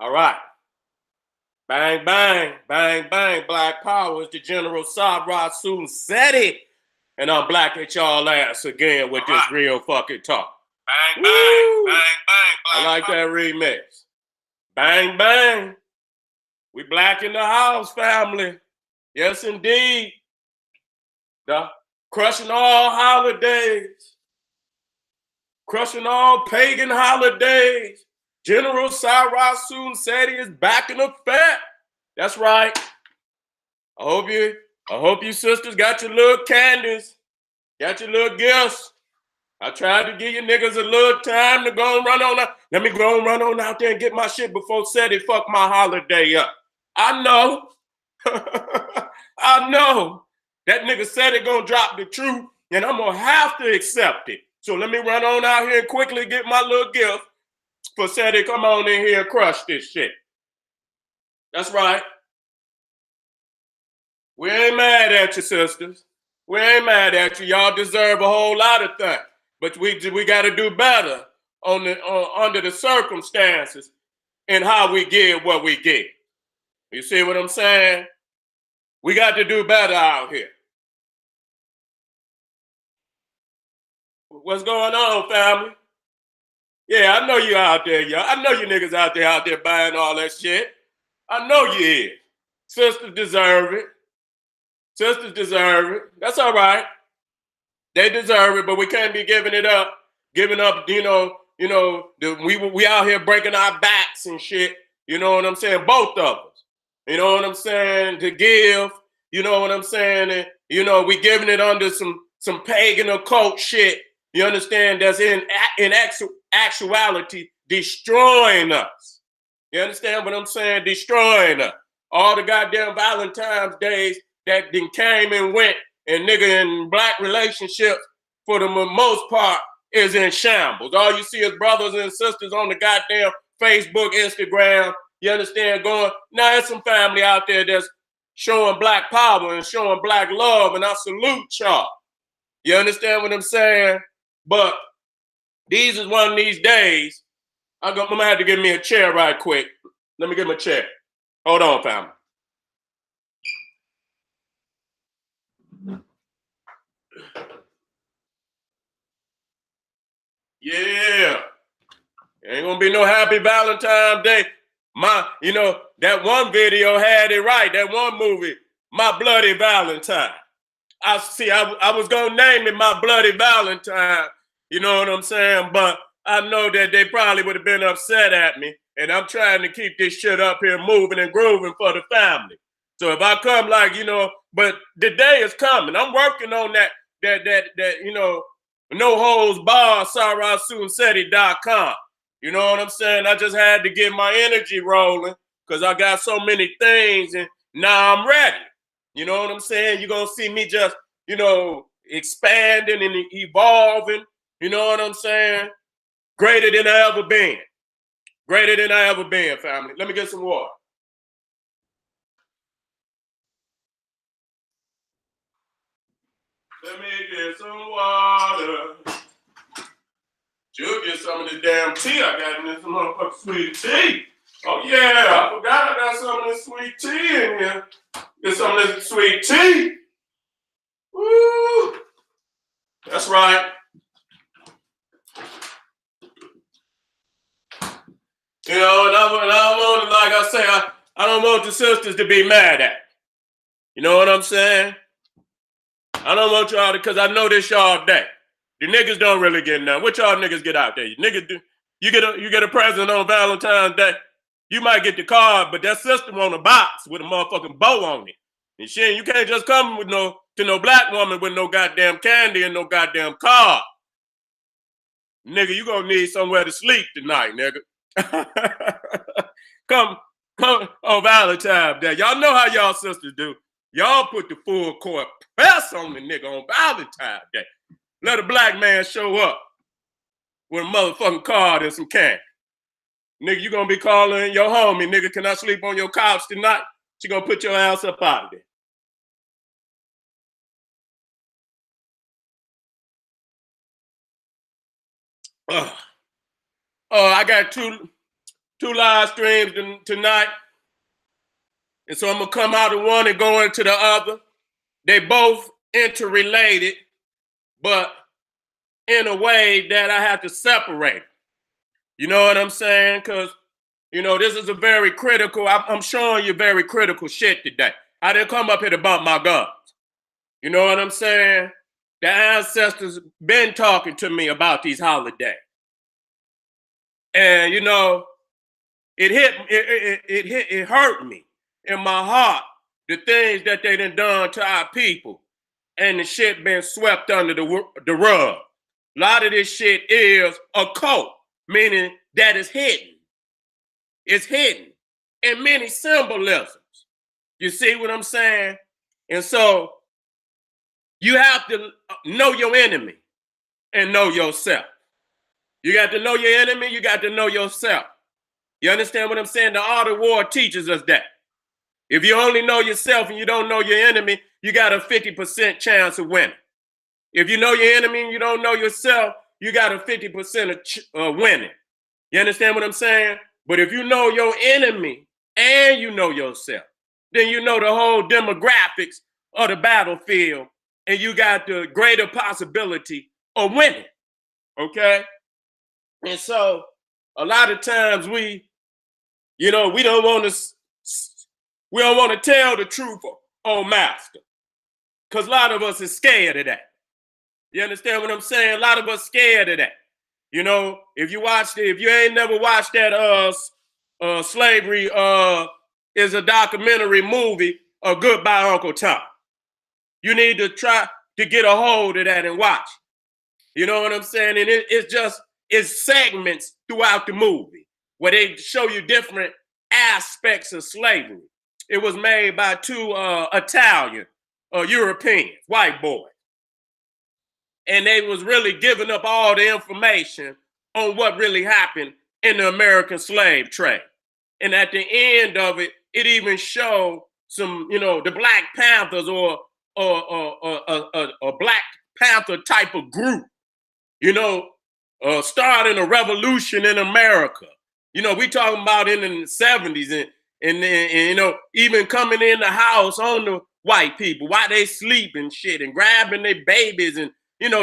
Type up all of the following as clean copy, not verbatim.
All right. Bang, bang, bang, bang. Black Power is the generalseti. And I'm black at y'all ass again with this real fucking talk. Bang, bang, bang, bang. I like that remix. Bang, bang. We black in the house, family. Yes, indeed. Crushing all holidays. Crushing all pagan holidays. Generalseti is back in effect. That's right. I hope you sisters got your little candies, got your little gifts. I tried to give you niggas a little time to go and run on out. Let me go and run on out there and get my shit before Seti fuck my holiday up. I know. I know. That nigga Seti gonna drop the truth and I'm gonna have to accept it. So let me run on out here and quickly get my little gift for Seti come on in here and crush this shit. That's right. We ain't mad at you, sisters. We ain't mad at you. Y'all deserve a whole lot of things. But we got to do better under the circumstances and how we get what we get. You see what I'm saying? We got to do better out here. What's going on, family? Yeah, I know you out there, y'all. I know you niggas out there buying all that shit. I know you is. Sisters deserve it. Sisters deserve it. That's all right. They deserve it, but we can't be giving up, we out here breaking our backs and shit. You know what I'm saying? Both of us. You know what I'm saying? To give, you know what I'm saying? And, we giving it under some pagan occult shit. You understand? That's in actuality destroying us. You understand what I'm saying? Destroying us. All the goddamn Valentine's days that then came and went, and nigga in black relationships, for the most part, is in shambles. All you see is brothers and sisters on the goddamn Facebook, Instagram, you understand, going, now there's some family out there that's showing black power and showing black love, and I salute y'all. You understand what I'm saying? But these is one of these days, I'm gonna have to give me a chair right quick. Let me get my chair. Hold on, family. Yeah. Ain't gonna be no happy Valentine's Day. That one video had it right. That one movie, My Bloody Valentine. I was gonna name it My Bloody Valentine. You know what I'm saying? But I know that they probably would have been upset at me. And I'm trying to keep this shit up here moving and grooving for the family. So if I come but the day is coming. I'm working on that no holds barred, sarahsunseti.com. You know what I'm saying? I just had to get my energy rolling because I got so many things and now I'm ready. You know what I'm saying? You're going to see me just, expanding and evolving. You know what I'm saying? Greater than I ever been. Greater than I ever been, family. Let me get some water. Let me get some water. You'll get some of this damn tea I got in this motherfucking sweet tea. Oh, yeah. I forgot I got some of this sweet tea in here. Get some of this sweet tea. Woo. That's right. And I want, like I say, I don't want the sisters to be mad at me. You know what I'm saying? I don't want y'all to, because I know this y'all day. The niggas don't really get none. What y'all niggas get out there? You niggas do. You get a present on Valentine's Day. You might get the card, but that sister on a box with a motherfucking bow on it. And shit, you can't just come to no black woman with no goddamn candy and no goddamn card. Nigga, you gonna need somewhere to sleep tonight, nigga. Come on Valentine's Day. Y'all know how y'all sisters do. Y'all put the full court press on the nigga on Valentine's Day. Let a black man show up with a motherfucking card and some candy. Nigga, you gonna be calling your homie, nigga, can I sleep on your couch tonight? She gonna put your ass up out of there. I got two two live streams tonight. And so I'm going to come out of one and go into the other. They both interrelated, but in a way that I have to separate. You know what I'm saying? Because, you know, this is a very critical, I'm showing you very critical shit today. I didn't come up here to bump my guns. You know what I'm saying? The ancestors been talking to me about these holidays. And, you know, it hurt me in my heart, the things that they done to our people, and the shit been swept under the rug. A lot of this shit is occult, meaning that it's hidden. It's hidden in many symbolisms. You see what I'm saying? And so you have to know your enemy and know yourself. You got to know your enemy, you got to know yourself. You understand what I'm saying? The art of war teaches us that. If you only know yourself and you don't know your enemy, you got a 50% chance of winning. If you know your enemy and you don't know yourself, you got a 50% of winning. You understand what I'm saying? But if you know your enemy and you know yourself, then you know the whole demographics of the battlefield, and you got the greater possibility of winning. Okay? And so a lot of times we don't want to tell the truth on master, because a lot of us is scared of that. You understand what I'm saying? A lot of us scared of that. You know, if you ain't never watched that slavery is a documentary movie, Goodbye Uncle Tom. You need to try to get a hold of that and watch. You know what I'm saying? And it's segments throughout the movie where they show you different aspects of slavery. It was made by two Italian Europeans, white boys. And they was really giving up all the information on what really happened in the American slave trade. And at the end of it, it even showed some, the Black Panthers or a Black Panther type of group, starting a revolution in America. We talking about in the 70s and even coming in the house on the white people while they sleep and shit and grabbing their babies. And,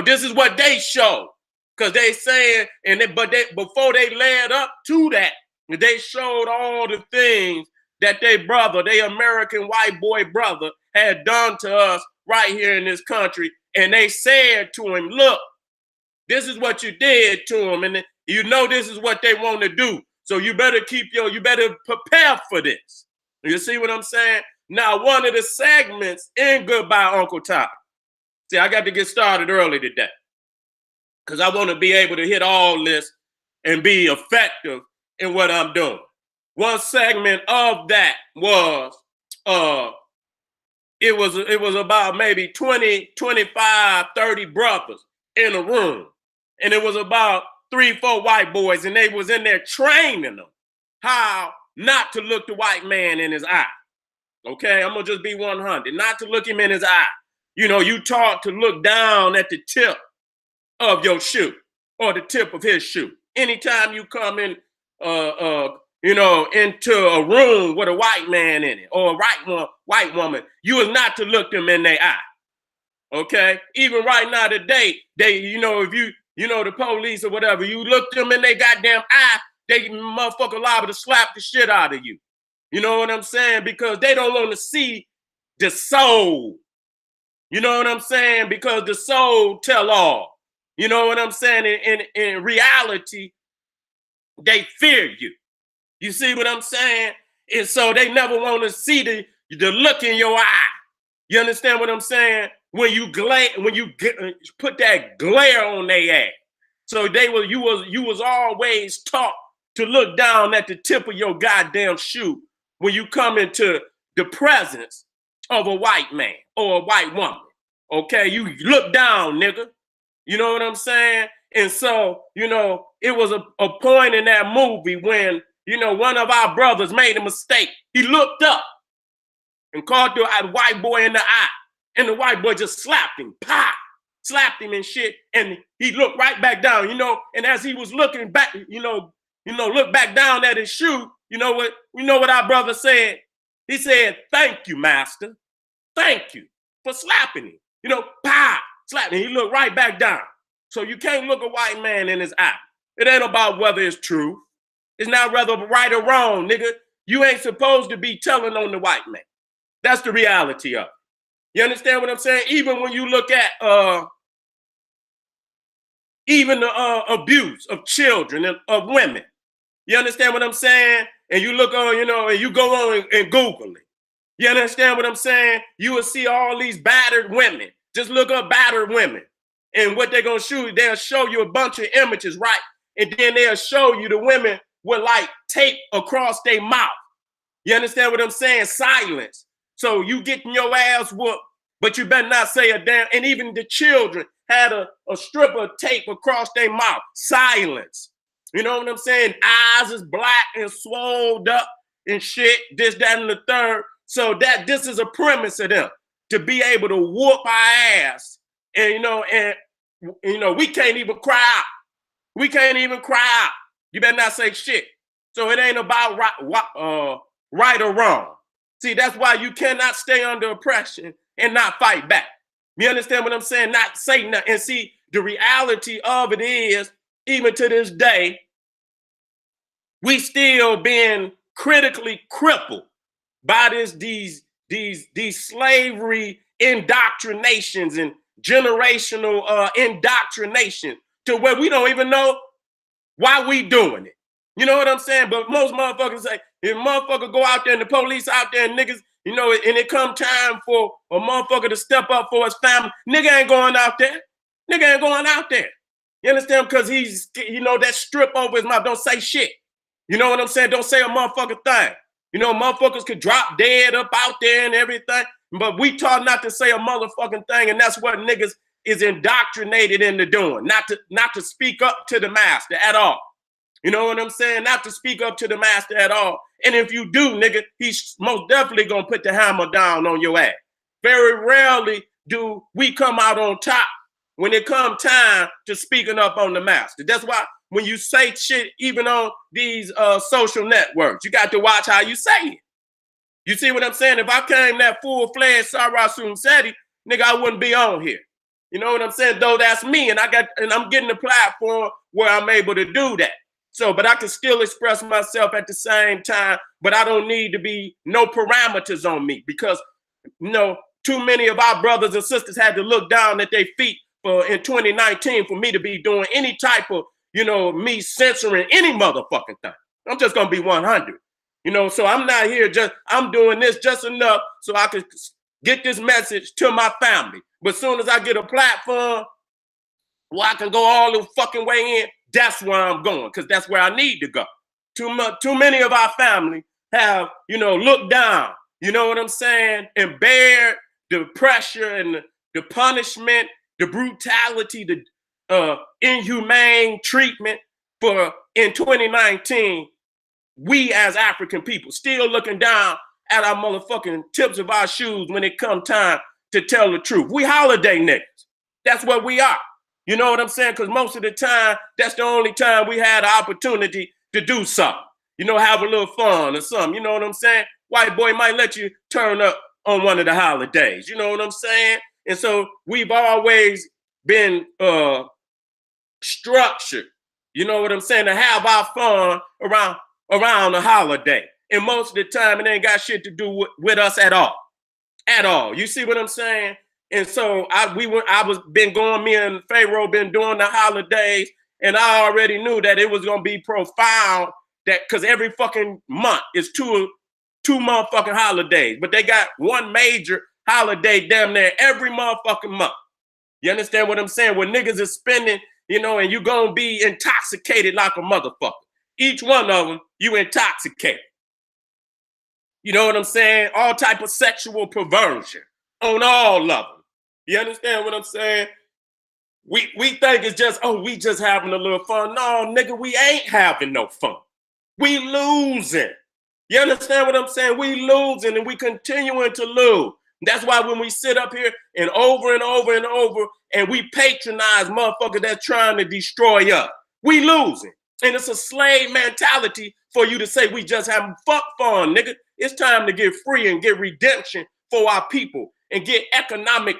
this is what they show. Because they saying, before they led up to that, they showed all the things that their American white boy brother had done to us right here in this country. And they said to him, look, this is what you did to them. And this is what they want to do. So you better you better prepare for this. You see what I'm saying? Now, one of the segments in Goodbye Uncle Tom. See, I got to get started early today because I want to be able to hit all this and be effective in what I'm doing. One segment of that was, it was about maybe 20, 25, 30 brothers in a room. And it was about 3, 4 white boys, and they was in there training them how not to look the white man in his eye. Okay, I'm gonna just be 100, not to look him in his eye. You taught to look down at the tip of your shoe or the tip of his shoe. Anytime you come in, into a room with a white man in it or a white woman, you is not to look them in their eye. Okay, even right now today, if the police or whatever, you look them in their goddamn eye, they motherfucker liable to slap the shit out of you. You know what I'm saying? Because they don't want to see the soul. You know what I'm saying? Because the soul tell all. You know what I'm saying? In reality, they fear you. You see what I'm saying? And so they never want to see the look in your eye. You understand what I'm saying? When you put that glare on their ass. So you was always taught to look down at the tip of your goddamn shoe when you come into the presence of a white man or a white woman. Okay, you look down, nigga. You know what I'm saying? And so, it was a point in that movie when, one of our brothers made a mistake. He looked up and caught the white boy in the eye. And the white boy just slapped him, slapped him and shit. And he looked right back down, and as he was looking back, look back down at his shoe. You know what our brother said? He said, "Thank you, master. Thank you for slapping him." Pow, slapping him. He looked right back down. So you can't look a white man in his eye. It ain't about whether it's true. It's not whether right or wrong, nigga. You ain't supposed to be telling on the white man. That's the reality of it. You understand what I'm saying? Even when you look at even the abuse of children and of women. You understand what I'm saying? And you look on, and you go on and Google it. You understand what I'm saying? You will see all these battered women. Just look up battered women. And what they're going to show you, they'll show you a bunch of images, right? And then they'll show you the women with like tape across their mouth. You understand what I'm saying? Silence. So you getting your ass whooped, but you better not say a damn. And even the children had a strip of tape across their mouth. Silence. You know what I'm saying? Eyes is black and swolled up and shit, this, that, and the third. So that this is a premise of them to be able to whoop our ass. And, we can't even cry out. We can't even cry out. You better not say shit. So it ain't about right or wrong. See, that's why you cannot stay under oppression and not fight back. You understand what I'm saying? Not say nothing. And see, the reality of it is, even to this day, we still being critically crippled by these slavery indoctrinations and generational indoctrination to where we don't even know why we doing it. You know what I'm saying? But most motherfuckers say, if motherfucker go out there and the police out there and niggas, and it come time for a motherfucker to step up for his family, nigga ain't going out there. Nigga ain't going out there. You understand? Because he's, that strip over his mouth. Don't say shit. You know what I'm saying? Don't say a motherfucking thing. Motherfuckers could drop dead up out there and everything. But we taught not to say a motherfucking thing. And that's what niggas is indoctrinated into doing. Not to speak up to the master at all. You know what I'm saying? Not to speak up to the master at all. And if you do, nigga, he's most definitely going to put the hammer down on your ass. Very rarely do we come out on top when it comes time to speaking up on the master. That's why when you say shit, even on these social networks, you got to watch how you say it. You see what I'm saying? If I came that full-fledged generalseti, nigga, I wouldn't be on here. You know what I'm saying? Though that's me, and I'm getting a platform where I'm able to do that. So, but I can still express myself at the same time, but I don't need to be no parameters on me because, too many of our brothers and sisters had to look down at their feet in 2019 for me to be doing any type of, me censoring any motherfucking thing. I'm just going to be 100, so I'm not here I'm doing this just enough so I can get this message to my family. But as soon as I get a platform where I can go all the fucking way in, that's where I'm going, because that's where I need to go. Too many of our family have, looked down, you know what I'm saying, and bear the pressure and the punishment, the brutality, the inhumane treatment for in 2019, we as African people still looking down at our motherfucking tips of our shoes when it come time to tell the truth. We holiday niggas. That's what we are. You know what I'm saying? Because most of the time, that's the only time we had the opportunity to do something. Have a little fun or something. You know what I'm saying? White boy might let you turn up on one of the holidays. You know what I'm saying? And so we've always been structured. You know what I'm saying? To have our fun around the holiday. And most of the time, it ain't got shit to do with us at all. At all. You see what I'm saying? And so me and Pharaoh been doing the holidays, and I already knew that it was gonna be profound. That because every fucking month is two motherfucking holidays, but they got one major holiday damn near every motherfucking month. You understand what I'm saying? When niggas is spending, and you gonna be intoxicated like a motherfucker. Each one of them, you intoxicated. You know what I'm saying? All type of sexual perversion on all of them. You understand what I'm saying? We think it's just, we just having a little fun. No, nigga, we ain't having no fun. We losing. You understand what I'm saying? We losing and we continuing to lose. That's why when we sit up here and over and over and over and we patronize motherfuckers that's trying to destroy us, we losing. And it's a slave mentality for you to say we just having fuck fun, nigga. It's time to get free and get redemption for our people and get economic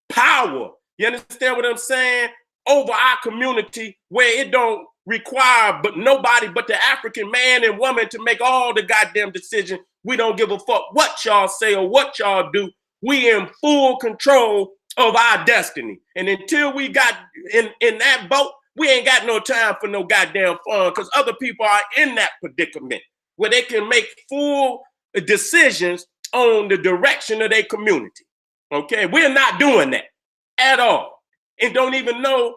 power. You understand what I'm saying? Over our community where it don't require but nobody but the African man and woman to make all the goddamn decision. We don't give a fuck what y'all say or what y'all do. We in full control of our destiny. And until we got in that boat, we ain't got no time for no goddamn fun because other people are in that predicament where they can make full decisions on the direction of their community. Okay, we're not doing that at all and don't even know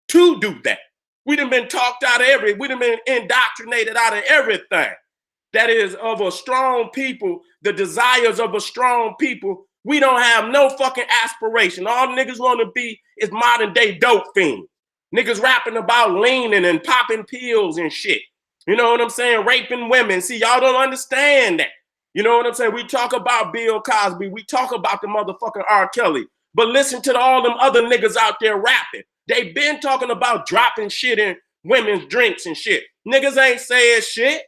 to do that. We done been talked out of we done been indoctrinated out of everything that is of a strong people, the desires of a strong people. We don't have no fucking aspiration. All niggas want to be is modern day dope fiends. Niggas rapping about leaning and popping pills and shit. You know what I'm saying? Raping women. See, y'all don't understand that. You know what I'm saying? We talk about Bill Cosby. We talk about the motherfucking R. Kelly. But listen to all them other niggas out there rapping. They been talking about dropping shit in women's drinks and shit. Niggas ain't saying shit.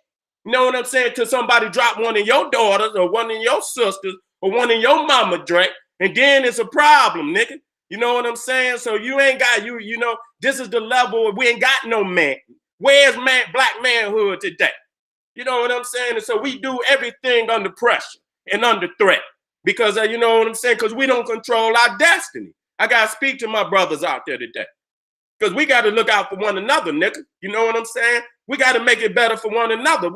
You know what I'm saying? Till somebody drop one of your daughters or one of your sisters or one of your mama drink, and then it's a problem, nigga. You know what I'm saying? So you ain't got, you know, this is the level, we ain't got no man. Where's black manhood today? You know what I'm saying? And so we do everything under pressure and under threat because, you know what I'm saying? Because we don't control our destiny. I got to speak to my brothers out there today because we got to look out for one another, nigga. You know what I'm saying? We got to make it better for one another.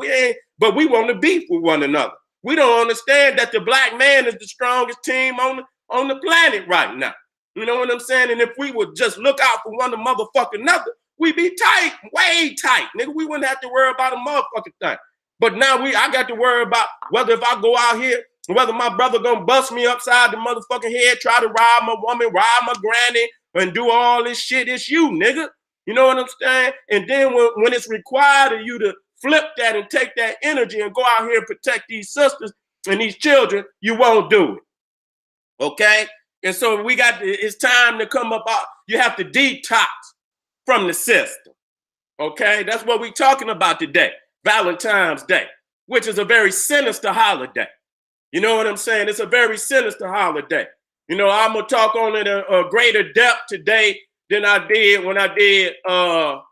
But we want to beef with one another. We don't understand that the black man is the strongest team on the planet right now. You know what I'm saying? And if we would just look out for one motherfucking another, we'd be tight, way tight, nigga. We wouldn't have to worry about a motherfucking thing. But now I got to worry about whether if I go out here, whether my brother gonna bust me upside the motherfucking head, try to rob my woman, rob my granny, and do all this shit. It's you, nigga. You know what I'm saying? And then when it's required of you to flip that and take that energy and go out here and protect these sisters and these children, you won't do it. Okay? And so it's time to come up out. You have to detox from the system. Okay? That's what we're talking about today. Valentine's Day, which is a very sinister holiday. You know what I'm saying? It's a very sinister holiday. You know, I'm going to talk on it a greater depth today than I did when I did, the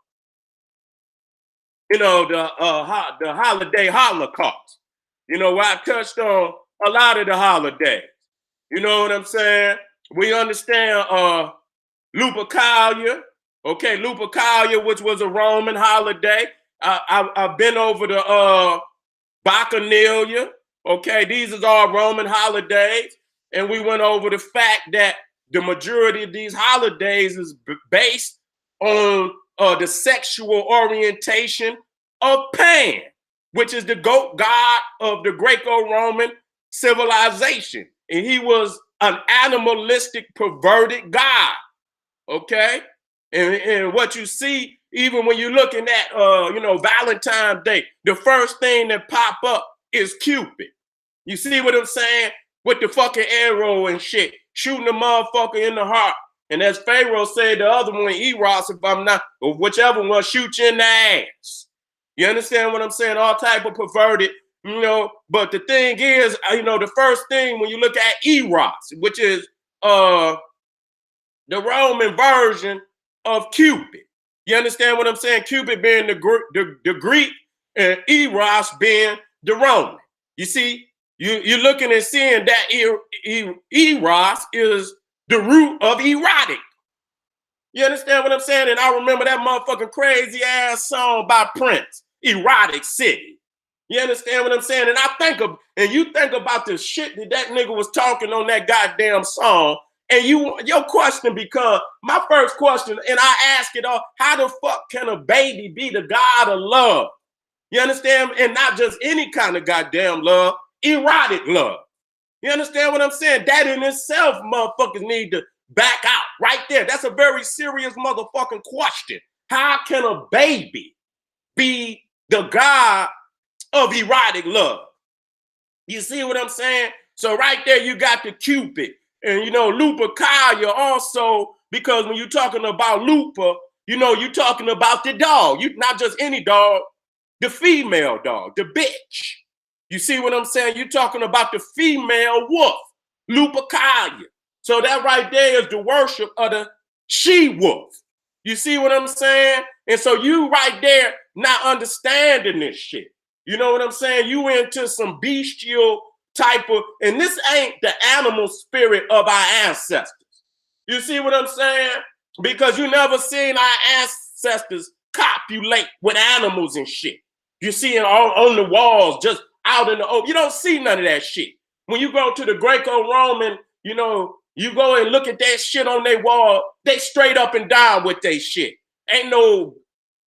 holiday Holocaust. You know, where I touched on a lot of the holidays. You know what I'm saying? We understand Lupercalia. Okay, Lupercalia, which was a Roman holiday. I've been over the Bacchanalia. Okay, these are all Roman holidays. And we went over the fact that the majority of these holidays is based on the sexual orientation of Pan, which is the goat god of the Greco-Roman civilization. And he was an animalistic, perverted god. Okay? And what you see, even when you're looking at, Valentine's Day, the first thing that pop up is Cupid. You see what I'm saying? With the fucking arrow and shit, shooting the motherfucker in the heart. And as Pharaoh said, the other one, Eros, if I'm not, or whichever one, shoot you in the ass. You understand what I'm saying? All type of perverted, you know. But the thing is, the first thing when you look at Eros, which is the Roman version of Cupid. You understand what I'm saying? Cupid being the Greek and Eros being the Roman. You see, you're looking and seeing that Eros is the root of erotic. You understand what I'm saying? And I remember that motherfucking crazy ass song by Prince, Erotic City. You understand what I'm saying? And you think about the shit that nigga was talking on that goddamn song. And your question becomes, my first question, and I ask it all, how the fuck can a baby be the god of love? You understand? And not just any kind of goddamn love, erotic love. You understand what I'm saying? That in itself, motherfuckers need to back out right there. That's a very serious motherfucking question. How can a baby be the god of erotic love? You see what I'm saying? So right there, you got the Cupid. And, Lupercalia also, because when you're talking about Luper, you know, you talking about the dog. You not just any dog, the female dog, the bitch. You see what I'm saying? You're talking about the female wolf, Lupercalia. So that right there is the worship of the she-wolf. You see what I'm saying? And so you right there not understanding this shit. You know what I'm saying? You into some bestial type of, and this ain't the animal spirit of our ancestors. You see what I'm saying? Because you never seen our ancestors copulate with animals and shit. You see it on the walls, just out in the open. You don't see none of that shit. When you go to the Greco-Roman, you know, you go and look at that shit on their wall, they straight up and down with their shit. Ain't no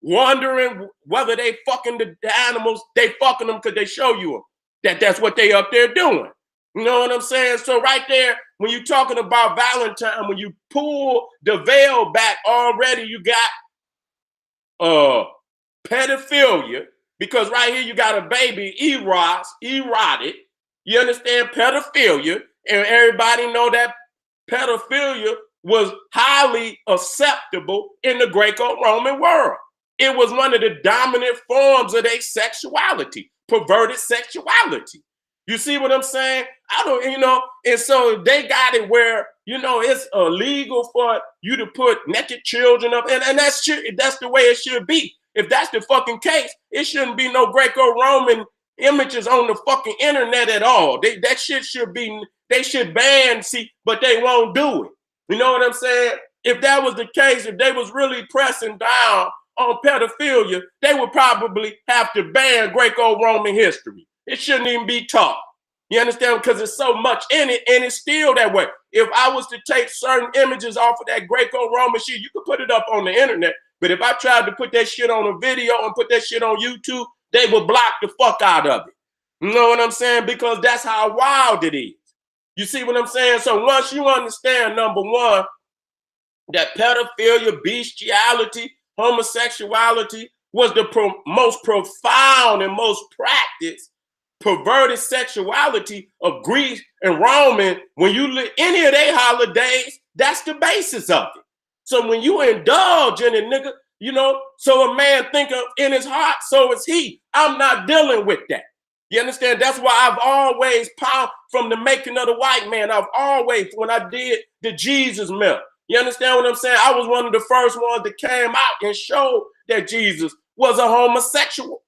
wondering whether they fucking the animals, they fucking them because they show you them. That's what they up there doing. You know what I'm saying? So right there, when you're talking about Valentine, when you pull the veil back already, you got pedophilia, because right here you got a baby, erotic. You understand? Pedophilia, and everybody know that pedophilia was highly acceptable in the Greco-Roman world. It was one of the dominant forms of their sexuality, perverted sexuality. You see what I'm saying? I don't, you know, and so they got it where, you know, it's illegal for you to put naked children up, and that's the way it should be. If that's the fucking case, it shouldn't be no Greco-Roman images on the fucking internet at all. That shit should be, they should ban, see, but they won't do it. You know what I'm saying? If that was the case, if they was really pressing down on pedophilia, they would probably have to ban Greco-Roman history. It shouldn't even be taught. You understand? Because there's so much in it, and it's still that way. If I was to take certain images off of that Greco-Roman shit, you could put it up on the internet. But if I tried to put that shit on a video and put that shit on YouTube, they would block the fuck out of it. You know what I'm saying? Because that's how wild it is. You see what I'm saying? So once you understand, number one, that pedophilia, bestiality, homosexuality was the most profound and most practiced perverted sexuality of Greece and Roman. When you look any of their holidays, that's the basis of it. So when you indulge in it, nigga, you know, so a man think of in his heart, so is he. I'm not dealing with that. You understand? That's why I've always, from the making of the white man, I've always, when I did the Jesus myth, you understand what I'm saying? I was one of the first ones that came out and showed that Jesus was a homosexual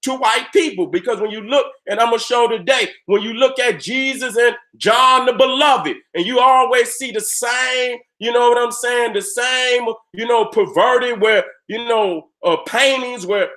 to white people. Because when you look, and I'm going to show today, when you look at Jesus and John the Beloved, and you always see the same, you know what I'm saying? The same, you know, perverted where, you know, paintings where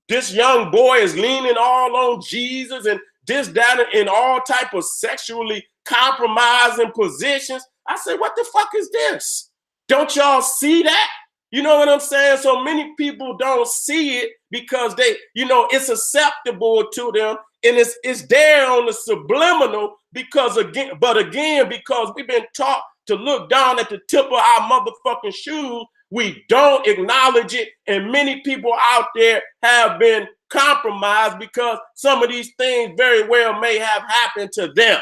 this young boy is leaning all on Jesus and this, that, and all type of sexually compromising positions. I said, what the fuck is this? Don't y'all see that? You know what I'm saying? So many people don't see it because they, you know, it's acceptable to them, and it's there on the subliminal because because we've been taught to look down at the tip of our motherfucking shoes, we don't acknowledge it, and many people out there have been compromised because some of these things very well may have happened to them.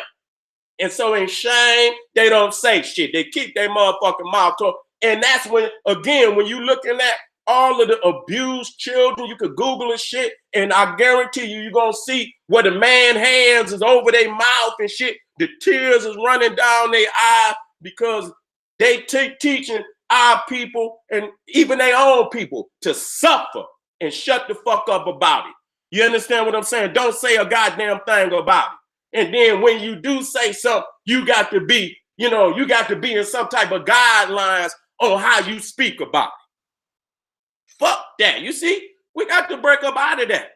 And so in shame, they don't say shit. They keep their motherfucking mouth closed. And that's when, again, when you looking at all of the abused children, you could Google and shit, and I guarantee you, you're going to see where the man hands is over their mouth and shit. The tears is running down their eyes because they teaching our people and even their own people to suffer and shut the fuck up about it. You understand what I'm saying? Don't say a goddamn thing about it. And then when you do say something, you got to be, you know, you got to be in some type of guidelines on how you speak about it. Fuck that. You see, we got to break up out of that.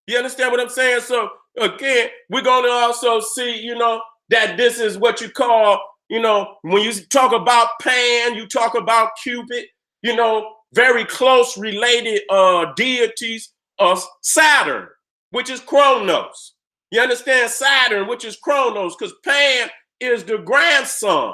You understand what I'm saying? So again, we're going to also see, you know, that this is what you call, you know, when you talk about Pan, you talk about Cupid, you know, very close related deities of Saturn, which is Kronos. You understand? Saturn, which is Kronos, because Pan is the grandson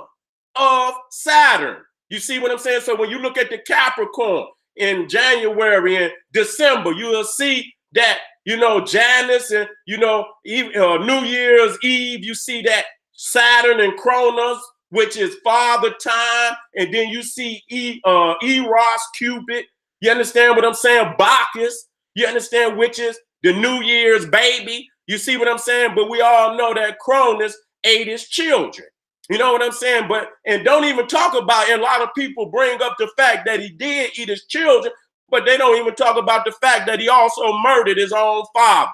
of Saturn. You see what I'm saying? So when you look at the Capricorn in January and December, you will see that, you know, Janus and, you know, New Year's Eve, you see that Saturn and Kronos which is Father Time, and then you see Eros, Cupid. You understand what I'm saying? Bacchus. You understand, which is the New Year's baby. You see what I'm saying? But we all know that Cronus ate his children. You know what I'm saying? But, and don't even talk about, and a lot of people bring up the fact that he did eat his children, but they don't even talk about the fact that he also murdered his own father.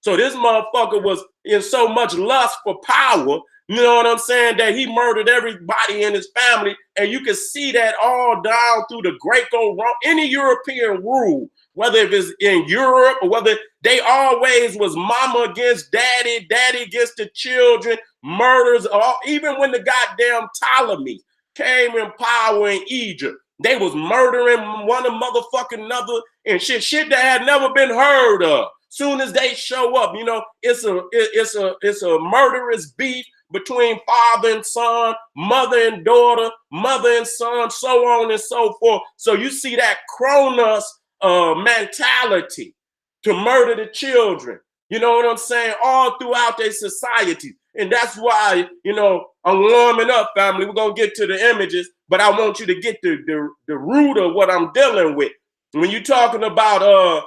So this motherfucker was in so much lust for power, you know what I'm saying, that he murdered everybody in his family. And you can see that all down through the Greco-Roman, any European rule, whether it was in Europe or whether they always was mama against daddy, daddy against the children, murders, even when the goddamn Ptolemies came in power in Egypt, they was murdering one motherfucking another and shit that had never been heard of. Soon as they show up, you know, it's a murderous beef between father and son, mother and daughter, mother and son, so on and so forth. So you see that Cronus mentality to murder the children, you know what I'm saying, all throughout their society. And that's why, you know, I'm warming up, family. We're going to get to the images, but I want you to get the root of what I'm dealing with. When you're talking about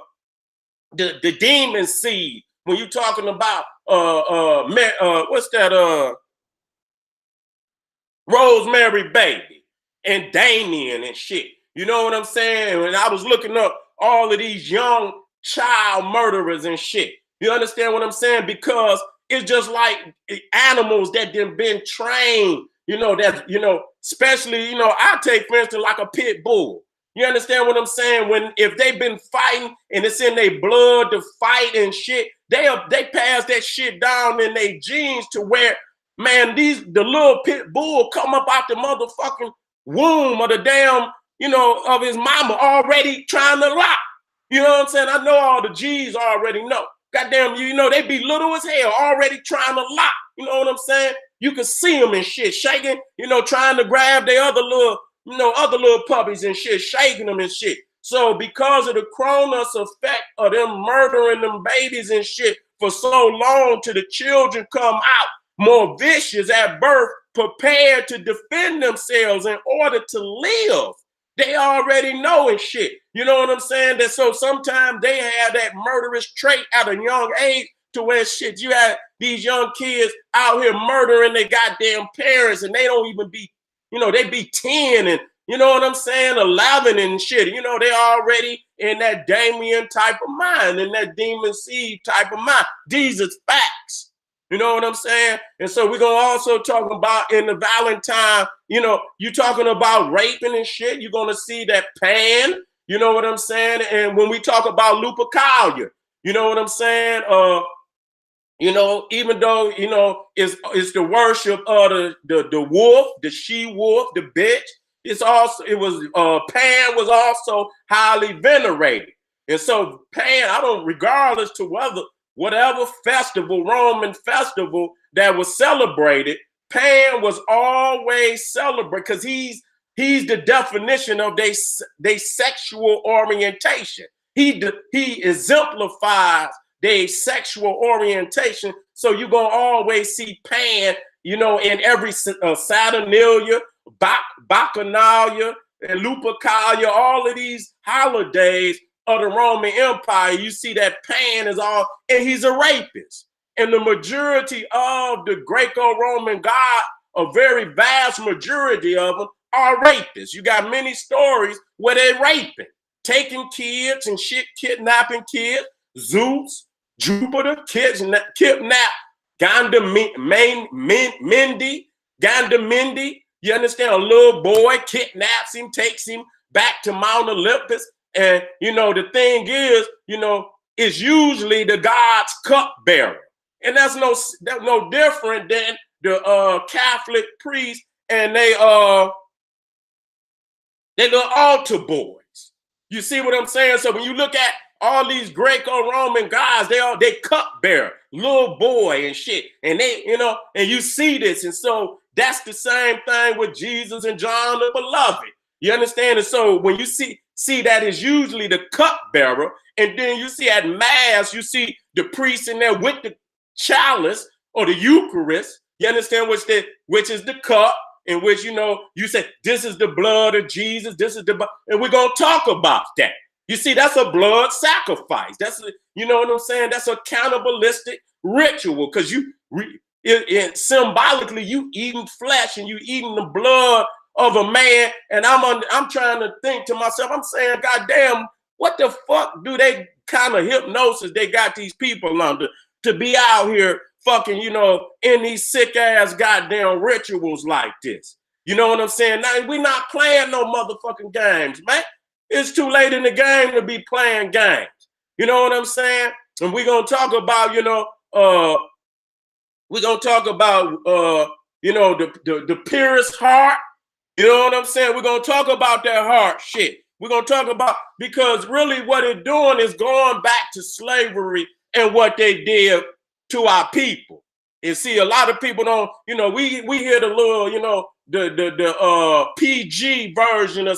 the demon seed, when you're talking about what's that Rosemary Baby and Damien and shit, you know what I'm saying? And I was looking up all of these young child murderers and shit, you understand what I'm saying? Because it's just like animals that have been trained, you know, that, you know, especially, you know, I take, for instance, like a pit bull. You understand what I'm saying? If they've been fighting and it's in their blood to fight and shit, they pass that shit down in their genes to where, man, the little pit bull come up out the motherfucking womb of the damn, you know, of his mama already trying to lock. You know what I'm saying? I know all the G's already know. Goddamn, you know, they be little as hell already trying to lock. You know what I'm saying? You can see them and shit shaking, you know, trying to grab their other little puppies and shit, shaking them and shit. So because of the Cronus effect of them murdering them babies and shit for so long till the children come out more vicious at birth, prepared to defend themselves in order to live. They already know and shit. You know what I'm saying? That so sometimes they have that murderous trait at a young age to where shit, you have these young kids out here murdering their goddamn parents and they don't even be, you know, they be 10 and, you know what I'm saying, 11 and shit. You know, they already in that Damien type of mind, in that demon seed type of mind. These are facts. You know what I'm saying? And so we're going to also talk about in the Valentine, you know, you talking about raping and shit, you're going to see that Pan, you know what I'm saying? And when we talk about Lupercalia, you know what I'm saying? You know, even though, you know, it's the worship of the wolf, the she-wolf, the bitch, Pan was also highly venerated. And so Pan, regardless to whatever festival, Roman festival that was celebrated, Pan was always celebrated because he's the definition of their sexual orientation. He exemplifies their sexual orientation. So you're going to always see Pan, you know, in every Saturnalia, Bacchanalia, and Lupercalia, all of these holidays of the Roman Empire, you see that Pan is all, and he's a rapist. And the majority of the Greco-Roman god, a very vast majority of them, are rapists. You got many stories where they're raping, taking kids and shit, kidnapping kids. Zeus, Jupiter, kidnap Gandamindi. You understand? A little boy kidnaps him, takes him back to Mount Olympus. And, you know, the thing is, you know, it's usually the god's cupbearer. And that's no different than the Catholic priest and they little altar boys. You see what I'm saying? So when you look at all these Greco-Roman guys, they cupbearer, little boy and shit. And they, you know, and you see this. And so that's the same thing with Jesus and John the Beloved. You understand? And so when you see that is usually the cupbearer, and then you see at Mass, you see the priest in there with the chalice or the Eucharist. You understand? Which is the cup. in which, you know, you say, this is the blood of Jesus, this is the blood, and we're going to talk about that. You see, that's a blood sacrifice. That's, you know what I'm saying? That's a cannibalistic ritual, because symbolically, you eating flesh and you eating the blood of a man. And I'm trying to think to myself, I'm saying, God damn, what the fuck do they kind of hypnosis they got these people under to be out here fucking, you know, in these sick ass goddamn rituals like this? You know what I'm saying? Now, we're not playing no motherfucking games, man. It's too late in the game to be playing games. You know what I'm saying? And we're going to talk about, you know, we're going to talk about, you know, the purest heart. You know what I'm saying? We're going to talk about that heart shit. We're going to talk about, because really what it's doing is going back to slavery and what they did to our people. And see, a lot of people don't, you know, we hear the little, you know, the PG version of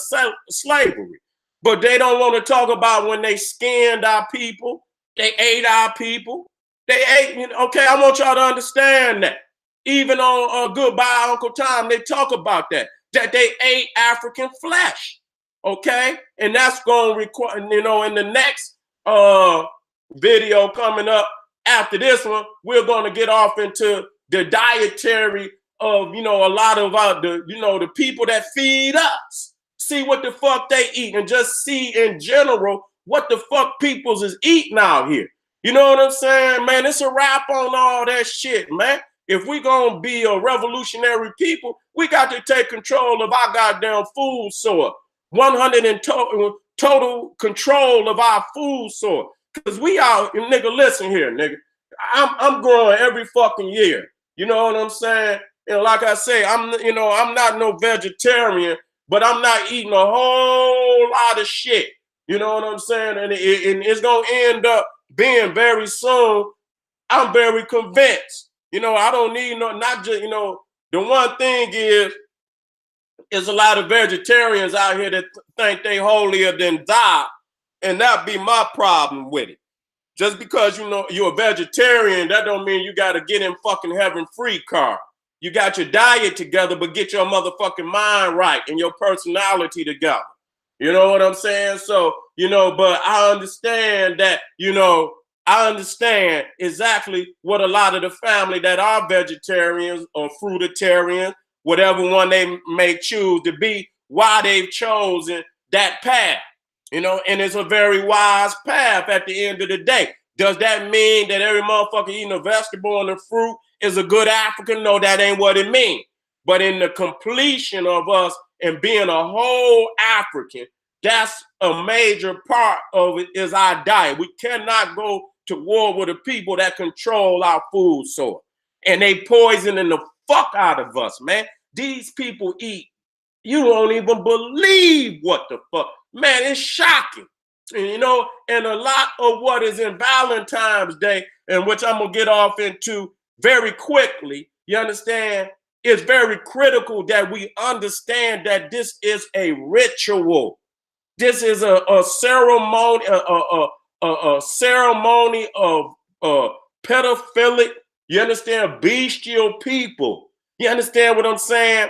slavery, but they don't want to talk about when they skinned our people, they ate our people, they ate, you know, okay, I want y'all to understand that. Even on Goodbye Uncle Tom, they talk about that they ate African flesh, okay? And that's going to require, you know, in the next video coming up after this one, we're going to get off into the dietary of, you know, a lot of the people that feed us. See what the fuck they eat, and just see in general what the fuck peoples is eating out here. You know what I'm saying, man? It's a wrap on all that shit, man. If we gonna be a revolutionary people, we got to take control of our goddamn food source. 100 and total control of our food source. Because we out, nigga, listen here, nigga. I'm growing every fucking year. You know what I'm saying? And like I say, I'm not no vegetarian, but I'm not eating a whole lot of shit. You know what I'm saying? And it's gonna end up being very soon. I'm very convinced. You know, I don't need not just, you know, the one thing is a lot of vegetarians out here that think they holier than thou, and that be my problem with it. Just because, you know, you're a vegetarian, that don't mean you got to get in fucking heaven free card. You got your diet together, but get your motherfucking mind right and your personality together. You know what I'm saying? So, you know, but I understand that, you know, I understand exactly what a lot of the family that are vegetarians or fruitarians, whatever one they may choose to be, why they've chosen that path, you know, and it's a very wise path at the end of the day. Does that mean that every motherfucker eating a vegetable and a fruit is a good African? No, that ain't what it means. But in the completion of us and being a whole African, that's a major part of it, is our diet. We cannot go to war with the people that control our food source. And they poisoning the fuck out of us, man. These people eat, you won't even believe what the fuck. Man, it's shocking. And, you know, and a lot of what is in Valentine's Day, and which I'm going to get off into very quickly, you understand, it's very critical that we understand that this is a ritual. This is a ceremony, a ceremony of pedophilic, you understand, bestial people. You understand what I'm saying?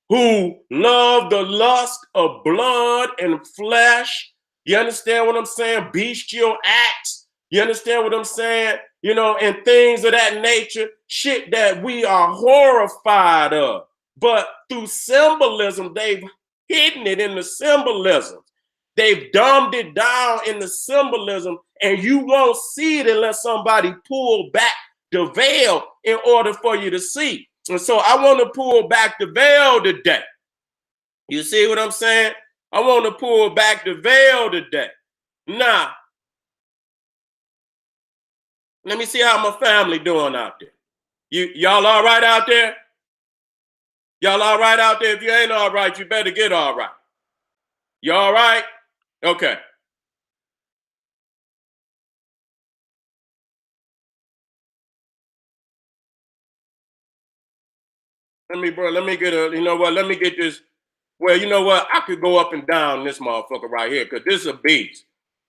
Who love the lust of blood and flesh. You understand what I'm saying? Bestial acts. You understand what I'm saying? You know, and things of that nature, shit that we are horrified of. But through symbolism, they've hidden it in the symbolism. They've dumbed it down in the symbolism, and you won't see it unless somebody pull back the veil in order for you to see. And so I want to pull back the veil today. You see what I'm saying? I want to pull back the veil today. Now, let me see how my family doing out there. Y'all all right out there? Y'all all right out there? If you ain't all right, you better get all right. You all right? Okay. Let me get a, you know what? Let me get this. Well, you know what? I could go up and down this motherfucker right here, because this is a beast.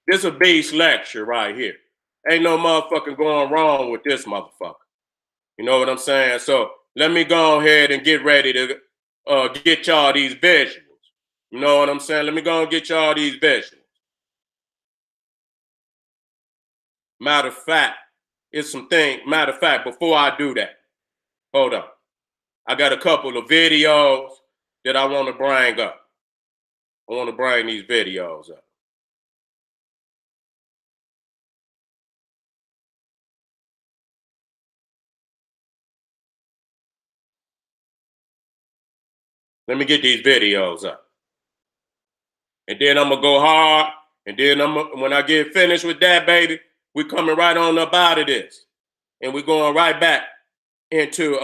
This is a beast lecture right here. Ain't no motherfucking going wrong with this motherfucker. You know what I'm saying? So let me go ahead and get ready to get y'all these visuals. You know what I'm saying? Let me go and get y'all these visuals. Matter of fact, before I do that, hold on. I got a couple of videos that I want to bring up. I want to bring these videos up. Let me get these videos up. And then I'm going to go hard. And then when I get finished with that, baby, we coming right on up out of this. And we're going right back into,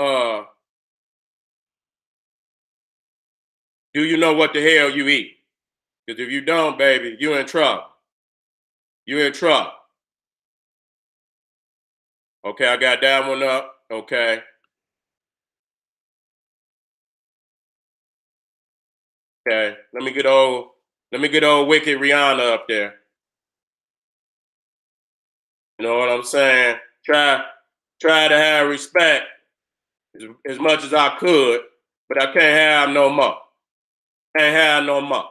do you know what the hell you eat? Because if you don't, baby, you're in trouble. You're in trouble. Okay, I got that one up. Okay. Okay. Let me get old wicked Rihanna up there. You know what I'm saying? Try to have respect as much as I could, but I can't have no more. Can't have no more.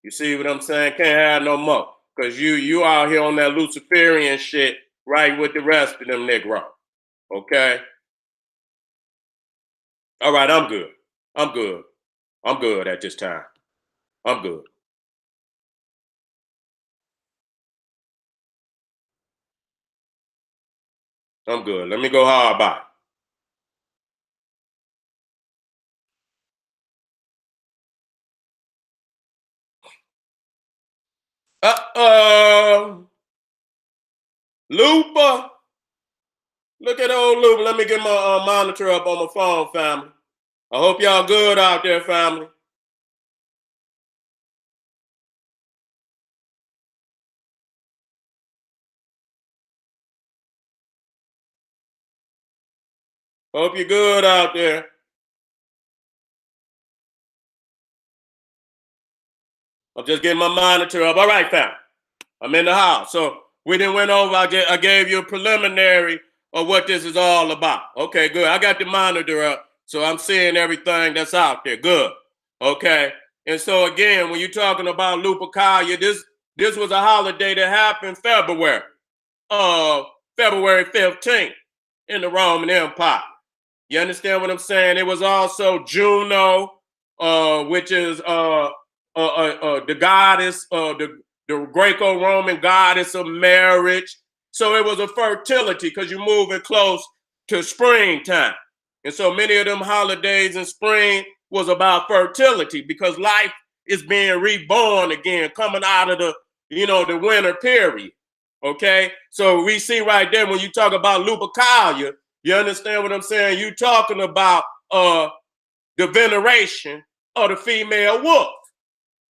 You see what I'm saying? Can't have no more. Because you out here on that Luciferian shit right with the rest of them Negro. Okay? All right, I'm good. I'm good. I'm good at this time. I'm good. I'm good. Let me go hard by. Lupa. Look at old Lupa. Let me get my monitor up on my phone, family. I hope y'all good out there, family. Hope you're good out there. I'm just getting my monitor up. All right, fam. I'm in the house. So we didn't went over. I gave you a preliminary of what this is all about. Okay, good. I got the monitor up, so I'm seeing everything that's out there. Good. Okay. And so again, when you're talking about Lupercalia, this was a holiday that happened February 15th in the Roman Empire. You understand what I'm saying? It was also Juno, which is the goddess, the Greco-Roman goddess of marriage. So it was a fertility because you're moving close to springtime. And so many of them holidays in spring was about fertility because life is being reborn again, coming out of the winter period. Okay. So we see right there when you talk about Lupercalia, you understand what I'm saying? You talking about the veneration of the female wolf.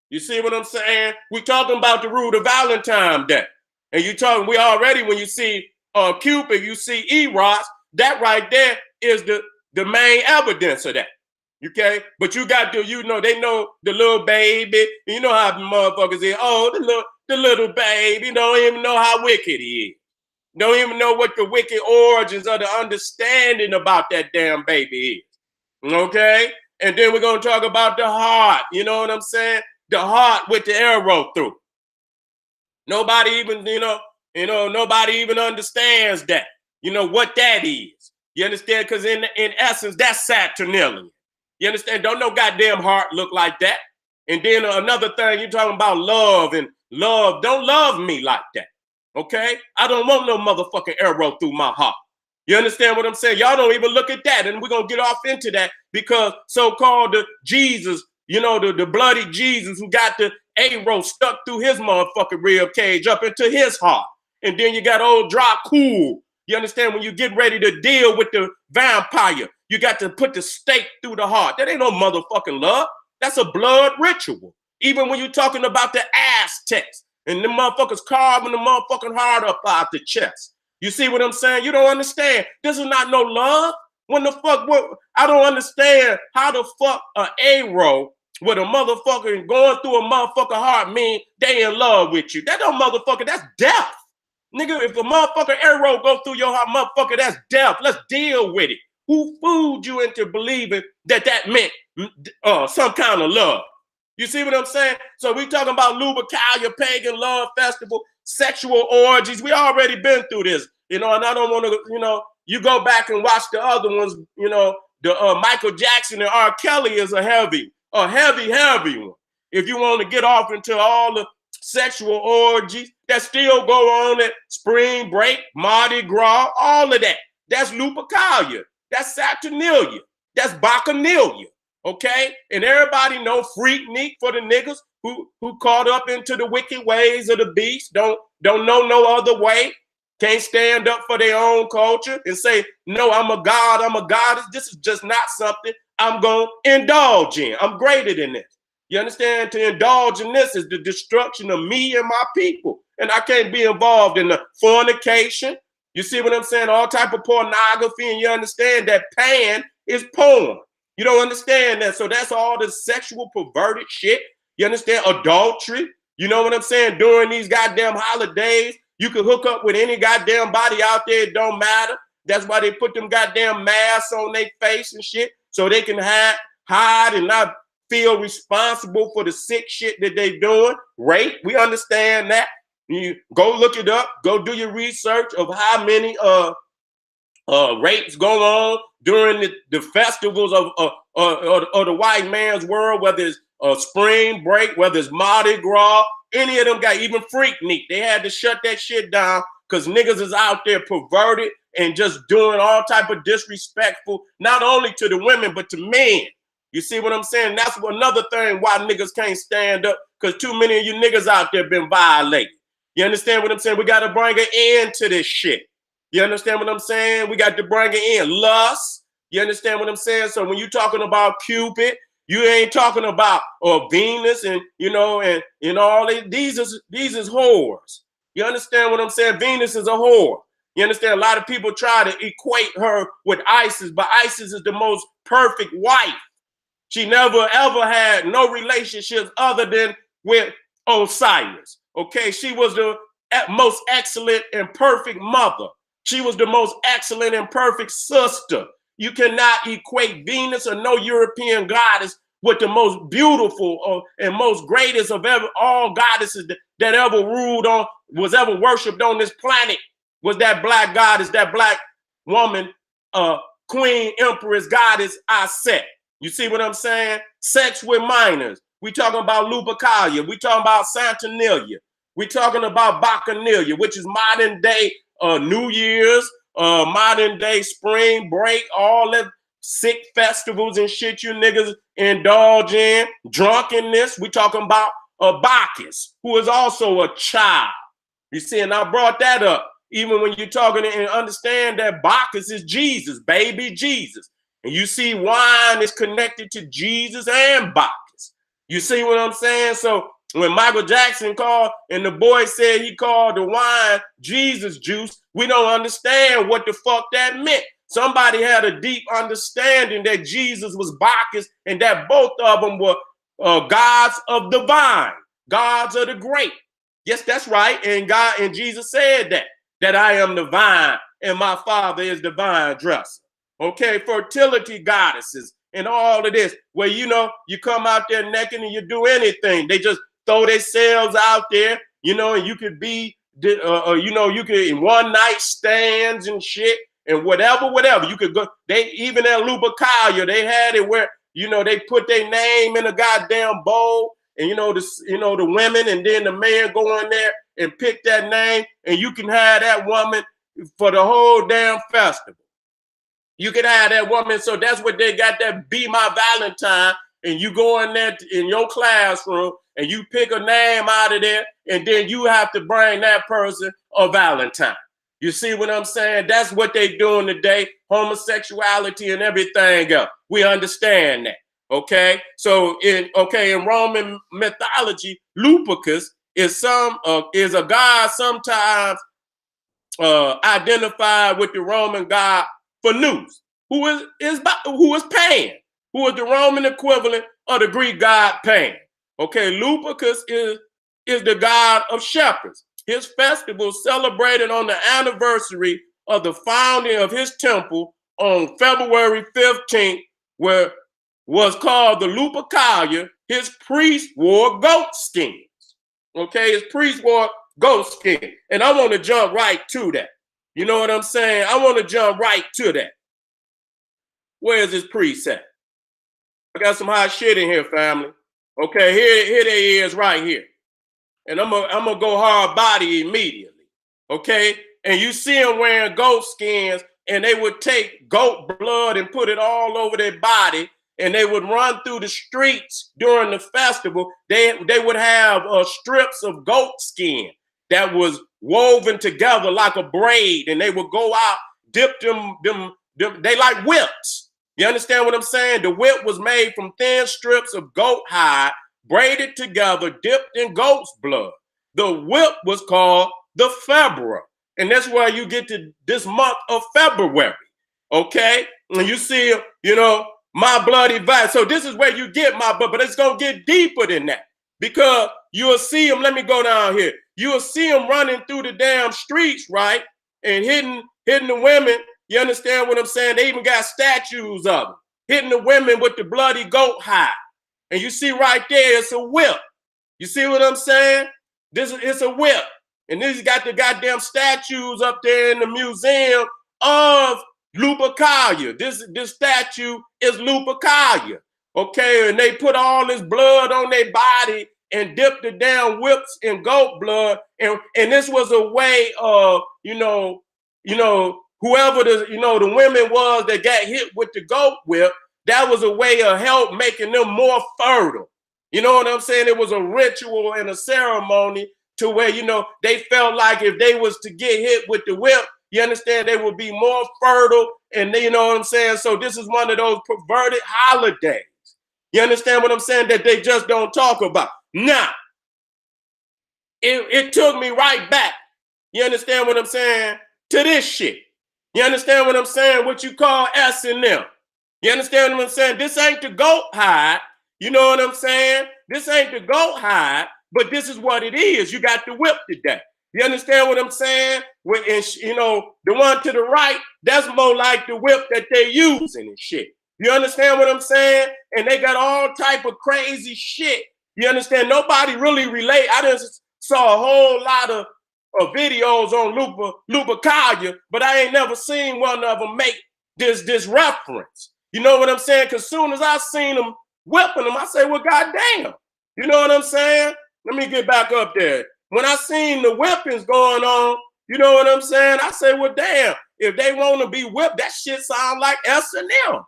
You see what I'm saying? We talking about the root of Valentine's Day. And we already, when you see Cupid, you see Eros, that right there is the main evidence of that. Okay? But you got to, they know the little baby. You know how motherfuckers is, the little baby, don't even know how wicked he is. Don't even know what the wicked origins of the understanding about that damn baby is. Okay? And then we're going to talk about the heart. You know what I'm saying? The heart with the arrow through. Nobody even, nobody even understands that. You know what that is. You understand? Because in essence, that's Saturnalian. You understand? Don't no goddamn heart look like that. And then another thing, you're talking about love and love. Don't love me like that. Okay? I don't want no motherfucking arrow through my heart. You understand what I'm saying? Y'all don't even look at that. And we're going to get off into that because so-called the Jesus, the bloody Jesus who got the arrow stuck through his motherfucking rib cage up into his heart. And then you got old Dracul. You understand? When you get ready to deal with the vampire, you got to put the stake through the heart. That ain't no motherfucking love. That's a blood ritual. Even when you're talking about the Aztecs and the motherfuckers carving the motherfucking heart up out the chest. You see what I'm saying? You don't understand. This is not no love. When the fuck, I don't understand how the fuck an arrow with a motherfucker going through a motherfucker heart mean they in love with you. That don't motherfucker, that's death. Nigga, if a motherfucker arrow go through your heart, motherfucker, that's death. Let's deal with it. Who fooled you into believing that that meant some kind of love? You see what I'm saying? So we talking about Lupercalia, pagan love festival, sexual orgies. We already been through this, you know, and I don't want to, you know, you go back and watch the other ones, you know, the Michael Jackson and R. Kelly is a heavy one. If you want to get off into all the sexual orgies that still go on at spring break, Mardi Gras, all of that. That's Lupercalia. That's Saturnalia. That's Bacchanalia. Okay? And everybody know Freaknik for the niggas who caught up into the wicked ways of the beast, don't know no other way, can't stand up for their own culture and say, no, I'm a god, I'm a goddess. This is just not something I'm going to indulge in. I'm greater than this. You understand? To indulge in this is the destruction of me and my people. And I can't be involved in the fornication. You see what I'm saying? All type of pornography. And you understand that pan is porn. You don't understand that. So that's all the sexual perverted shit. You understand? Adultery. You know what I'm saying? During these goddamn holidays, you can hook up with any goddamn body out there. It don't matter. That's why they put them goddamn masks on their face and shit. So they can hide and not feel responsible for the sick shit that they doing. Rape. We understand that. You go look it up. Go do your research of how many rapes go on during the festivals of the white man's world, whether it's spring break, whether it's Mardi Gras, any of them got, even Freaknik. They had to shut that shit down because niggas is out there perverted and just doing all type of disrespectful, not only to the women, but to men. You see what I'm saying? That's another thing why niggas can't stand up, because too many of you niggas out there been violated. You understand what I'm saying? We got to bring an end to this shit. You understand what I'm saying? We got to bring it in. Lust. You understand what I'm saying? So when you're talking about Cupid, you ain't talking about Venus and, you know, and all these is whores. You understand what I'm saying? Venus is a whore. You understand? A lot of people try to equate her with Isis, but Isis is the most perfect wife. She never ever had no relationships other than with Osiris. Okay, she was the most excellent and perfect mother. She was the most excellent and perfect sister. You cannot equate Venus or no European goddess with the most beautiful and most greatest of all goddesses that ever ruled on, was ever worshipped on this planet, was that black goddess, that black woman, queen, empress, goddess, Aset. You see what I'm saying? Sex with minors. We talking about Lupercalia. We talking about Saturnalia. We talking about Bacchanalia, which is modern day New Year's, modern day spring break, all that sick festivals and shit you niggas indulge in. Drunkenness. We talking about Bacchus, who is also a child. You see, and I brought that up. Even when you're talking and understand that Bacchus is Jesus, baby Jesus. And you see wine is connected to Jesus and Bacchus. You see what I'm saying? So when Michael Jackson called and the boy said he called the wine Jesus juice, we don't understand what the fuck that meant. Somebody had a deep understanding that Jesus was Bacchus and that both of them were gods of the vine, gods of the grape. Yes, that's right. And God and Jesus said that I am the vine and my Father is the vine dresser. Okay, fertility goddesses and all of this, where, you know, you come out there naked and you do anything. They just throw themselves out there, you know, and you could be, you know, you could in one night stands and shit and whatever. You could go, they even at Lupercalia, they had it where, you know, they put their name in a goddamn bowl and, you know, the women and then the man go in there and pick that name and you can have that woman for the whole damn festival. You can have that woman. So that's what they got, that Be My Valentine. And you go in there in your classroom and you pick a name out of there. And then you have to bring that person a Valentine. You see what I'm saying? That's what they doing today. Homosexuality and everything else. We understand that. Okay. So in Roman mythology, Lupercus is a god sometimes identified with the Roman god Phaneus, who is Pan, who is the Roman equivalent of the Greek god Pan. Okay, Lupercus is the god of shepherds. His festival celebrated on the anniversary of the founding of his temple on February 15th, where was called the Lupercalia, his priest wore goat skins. Okay, his priest wore goat skin. And I want to jump right to that. You know what I'm saying? I want to jump right to that. Where's his priest at? I got some hot shit in here, family. Okay, here they is right here. And I'm gonna go hard body immediately. Okay, and you see them wearing goat skins, and they would take goat blood and put it all over their body, and they would run through the streets during the festival. They would have strips of goat skin that was woven together like a braid, and they would go out, dip them they like whips. You understand what I'm saying? The whip was made from thin strips of goat hide, braided together, dipped in goat's blood. The whip was called the febra, and that's where you get to this month of February. Okay, and you see, you know, my bloody vibe. So this is where you get my blood, but it's gonna get deeper than that, because you'll see them. Let me go down here. You'll see them running through the damn streets, right, and hitting the women. You understand what I'm saying? They even got statues of them hitting the women with the bloody goat hide. And you see right there, it's a whip. You see what I'm saying? It's a whip. And then he's got the goddamn statues up there in the museum of Lupercalia. This statue is Lupercalia. Okay, and they put all this blood on their body and dipped the damn whips in goat blood. And this was a way of, you know, whoever the women was that got hit with the goat whip, that was a way of help making them more fertile. You know what I'm saying? It was a ritual and a ceremony to where, you know, they felt like if they was to get hit with the whip, you understand, they would be more fertile. And you know what I'm saying? So this is one of those perverted holidays. You understand what I'm saying? That they just don't talk about. Now, it took me right back. You understand what I'm saying? To this shit. You understand what I'm saying? What you call S&M. You understand what I'm saying? This ain't the goat hide. You know what I'm saying? This ain't the goat hide, but this is what it is. You got the whip today. You understand what I'm saying? When, you know, the one to the right, that's more like the whip that they using and shit. You understand what I'm saying? And they got all type of crazy shit. You understand? Nobody really relate. I just saw a whole lot of videos on Lupercalia, but I ain't never seen one of them make this reference. You know what I'm saying? Because soon as I seen them whipping them, I say, well, goddamn. You know what I'm saying? Let me get back up there. When I seen the whippings going on, you know what I'm saying? I say, well, damn, if they want to be whipped, that shit sound like S&M.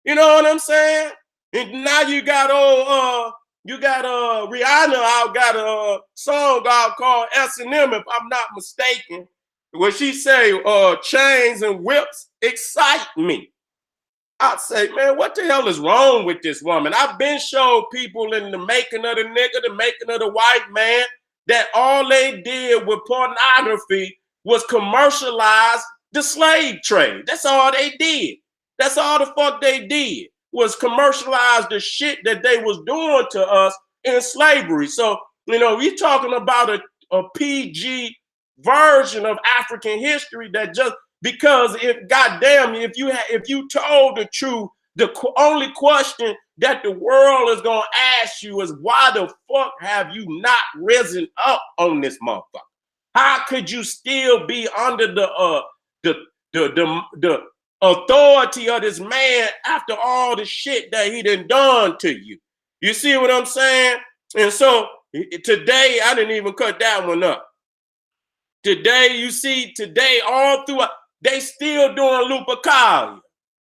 You know what I'm saying? And now you got Rihanna out, got a song out called S&M, if I'm not mistaken, where she say, chains and whips excite me. I say, man, what the hell is wrong with this woman? I've been showed people in the making of the nigga, the making of the white man, that all they did with pornography was commercialize the slave trade. That's all they did. That's all the fuck they did, was commercialize the shit that they was doing to us in slavery. So, you know, we talking about a PG version of African history that just, because if goddamn, if you told the truth, the only question that the world is gonna ask you is, why the fuck have you not risen up on this motherfucker? How could you still be under the authority of this man after all the shit that he done to you? You see what I'm saying? And so today, I didn't even cut that one up. Today, you see, all throughout, they still doing Lupercalia.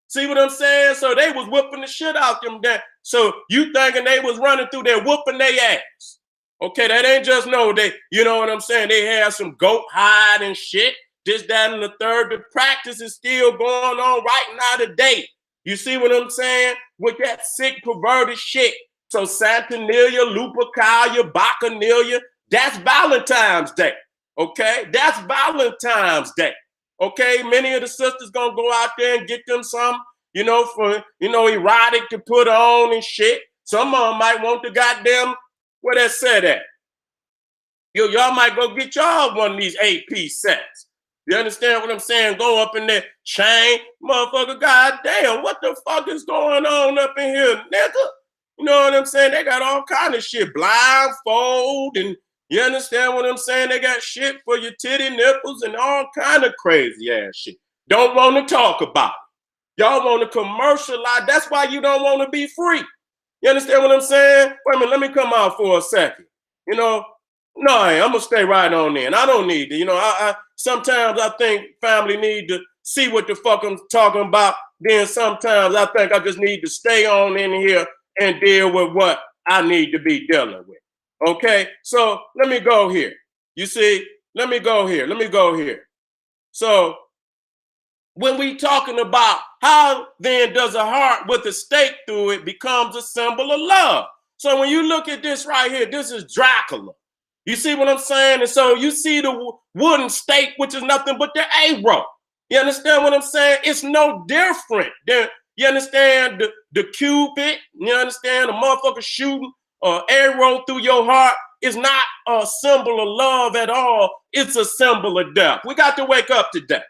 See what I'm saying? So they was whipping the shit out them there. So you thinking they was running through there whooping their ass. Okay, that ain't just you know what I'm saying? They had some goat hide and shit, this, that, and the third. The practice is still going on right now today. You see what I'm saying? With that sick, perverted shit. So Saturnalia, Lupercalia, Bacchanalia, that's Valentine's Day. Okay, that's Valentine's Day. Okay, many of the sisters gonna go out there and get them some, you know, for, you know, erotic to put on and shit. Some of them might want the goddamn, where that said at? Y'all might go get y'all one of these AP sets. You understand what I'm saying? Go up in that chain, motherfucker. Goddamn, what the fuck is going on up in here, nigga? You know what I'm saying? They got all kind of shit, blindfold, and you understand what I'm saying? They got shit for your titty nipples and all kind of crazy ass shit. Don't want to talk about it. Y'all want to commercialize. That's why you don't want to be free. You understand what I'm saying? Wait a minute, let me come out for a second. You know, no, I'm gonna stay right on there. And I don't need to, you know, I sometimes I think family need to see what the fuck I'm talking about. Then sometimes I think I just need to stay on in here and deal with what I need to be dealing with. Okay, so let me go here. You see, let me go here. So when we talking about how then does a heart with a stake through it becomes a symbol of love. So when you look at this right here, this is Dracula. You see what I'm saying? And so you see the wooden stake, which is nothing but the arrow. You understand what I'm saying? It's no different than, you understand, the cupid, you understand, the motherfucker shooting an arrow through your heart is not a symbol of love at all. It's a symbol of death. We got to wake up today.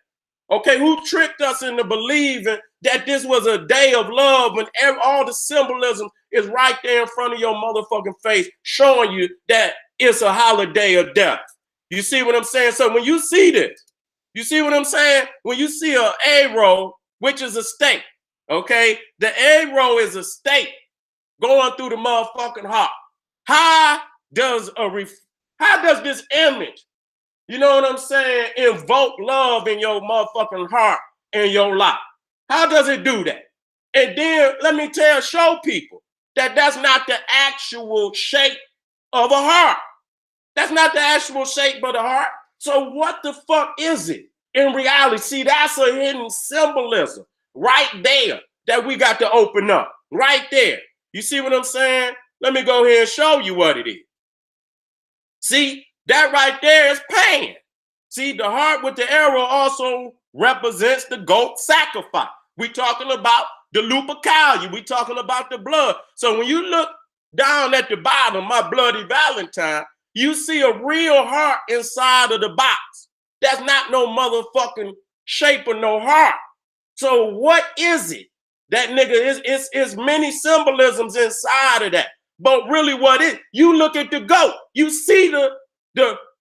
Okay, who tricked us into believing that this was a day of love when all the symbolism is right there in front of your motherfucking face, showing you that it's a holiday of death? You see what I'm saying? So when you see this, you see what I'm saying? When you see an arrow, which is a stake, okay? The arrow is a stake going through the motherfucking heart. How does this image, you know what I'm saying, invoke love in your motherfucking heart and your life? How does it do that? And then let me show people that that's not the actual shape of a heart. That's not the actual shape of the heart. So what the fuck is it in reality? See, that's a hidden symbolism right there that we got to open up right there. You see what I'm saying? Let me go ahead and show you what it is. See, that right there is pain. See, the heart with the arrow also represents the goat sacrifice. We talking about the Lupercalia. We talking about the blood. So when you look down at the bottom, my bloody Valentine, you see a real heart inside of the box. That's not no motherfucking shape of no heart. So what is it? That nigga is many symbolisms inside of that. But really what is, you look at the goat, you see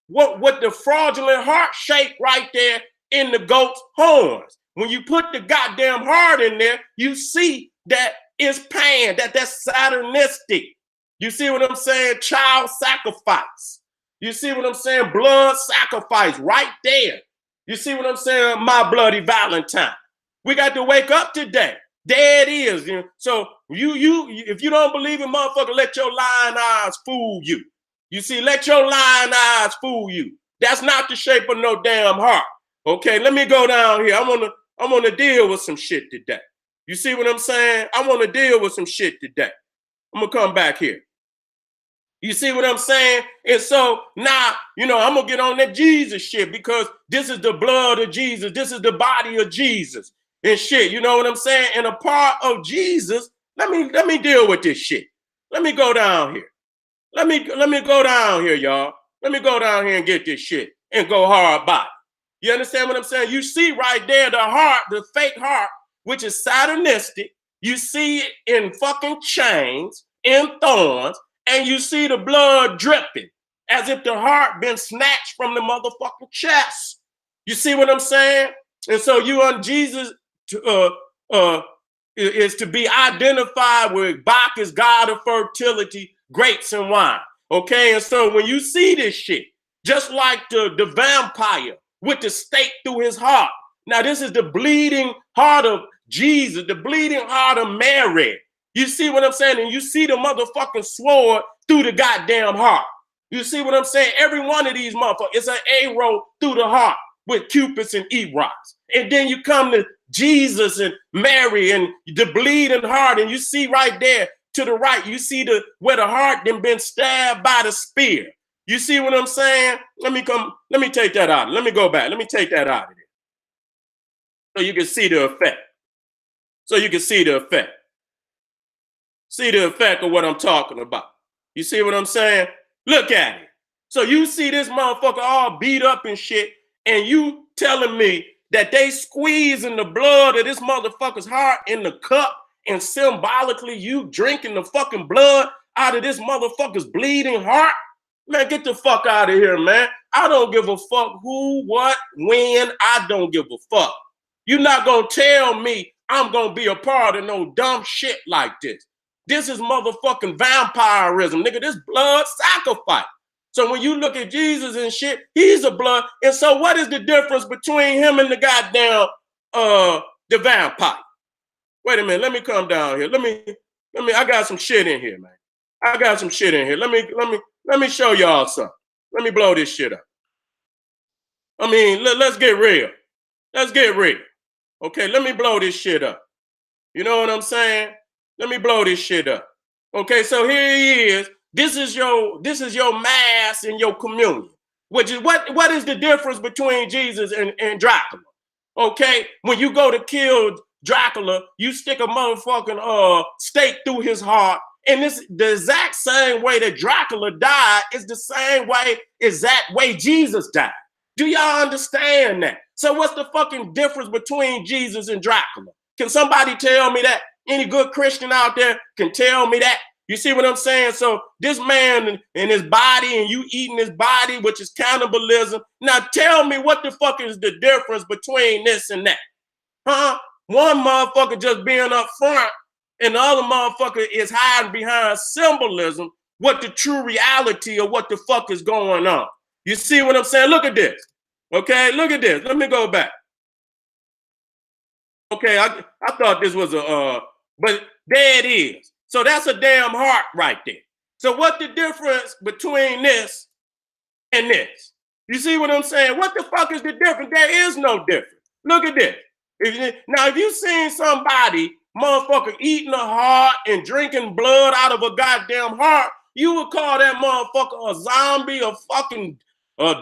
what the fraudulent heart shape right there in the goat's horns. When you put the goddamn heart in there, you see that it's Pan, that's Saturnistic. You see what I'm saying? Child sacrifice. You see what I'm saying? Blood sacrifice right there. You see what I'm saying? My bloody Valentine. We got to wake up today. There it is. You know? So you if you don't believe it, motherfucker, let your lying eyes fool you. You see, let your lying eyes fool you. That's not the shape of no damn heart. Okay, let me go down here. I'm gonna deal with some shit today. You see what I'm saying? I want to deal with some shit today. I'm gonna come back here. You see what I'm saying? And so now, you know, I'm gonna get on that Jesus shit because this is the blood of Jesus. This is the body of Jesus and shit. You know what I'm saying? And a part of Jesus. Let me deal with this shit. Let me go down here. Let me go down here, y'all. Let me go down here and get this shit and go hard by it. You understand what I'm saying? You see right there the heart, the fake heart, which is Saturnistic. You see it in fucking chains, in thorns, and you see the blood dripping as if the heart been snatched from the motherfucking chest. You see what I'm saying? And so you on Jesus is to be identified with Bacchus, god of fertility, grapes and wine. Okay, and so when you see this shit, just like the vampire with the stake through his heart. Now this is the bleeding heart of Jesus, the bleeding heart of Mary. You see what I'm saying? And you see the motherfucking sword through the goddamn heart. You see what I'm saying? Every one of these motherfuckers, it's an arrow through the heart with cupids and erods. And then you come to Jesus and Mary and the bleeding heart, and you see right there to the right, you see where the heart then been stabbed by the spear. You see what I'm saying? Let me take that out. Let me go back. Let me take that out of there. So you can see the effect. See the effect of what I'm talking about. You see what I'm saying? Look at it. So you see this motherfucker all beat up and shit, and you telling me that they squeezing the blood of this motherfucker's heart in the cup and symbolically you drinking the fucking blood out of this motherfucker's bleeding heart? Man, get the fuck out of here, man. I don't give a fuck who, what, when. I don't give a fuck. You're not gonna tell me I'm gonna be a part of no dumb shit like this. This is motherfucking vampirism, nigga. This blood sacrifice. So when you look at Jesus and shit, he's a blood. And so what is the difference between him and the goddamn the vampire? Wait a minute, let me come down here. Let me, I got some shit in here, man. I got some shit in here. Let me show y'all something. Let me blow this shit up. I mean, let's get real. Let's get real. Okay, let me blow this shit up. You know what I'm saying? Let me blow this shit up. Okay, so here he is. This is your mass in your communion. Which is what is the difference between Jesus and Dracula? Okay, when you go to kill Dracula, you stick a motherfucking stake through his heart. And this the exact same way that Dracula died is the same way, exact way Jesus died. Do y'all understand that? So what's the fucking difference between Jesus and Dracula? Can somebody tell me that? Any good Christian out there can tell me that? You see what I'm saying? So this man and his body and you eating his body, which is cannibalism. Now tell me what the fuck is the difference between this and that? Huh? One motherfucker just being up front and the other motherfucker is hiding behind symbolism, what the true reality of what the fuck is going on. You see what I'm saying? Look at this. Okay, look at this. Let me go back. Okay, I thought this was but there it is. So that's a damn heart right there. So what the difference between this and this? You see what I'm saying? What the fuck is the difference? There is no difference. Look at this. If you seen somebody, motherfucker, eating a heart and drinking blood out of a goddamn heart, you would call that motherfucker a zombie, a fucking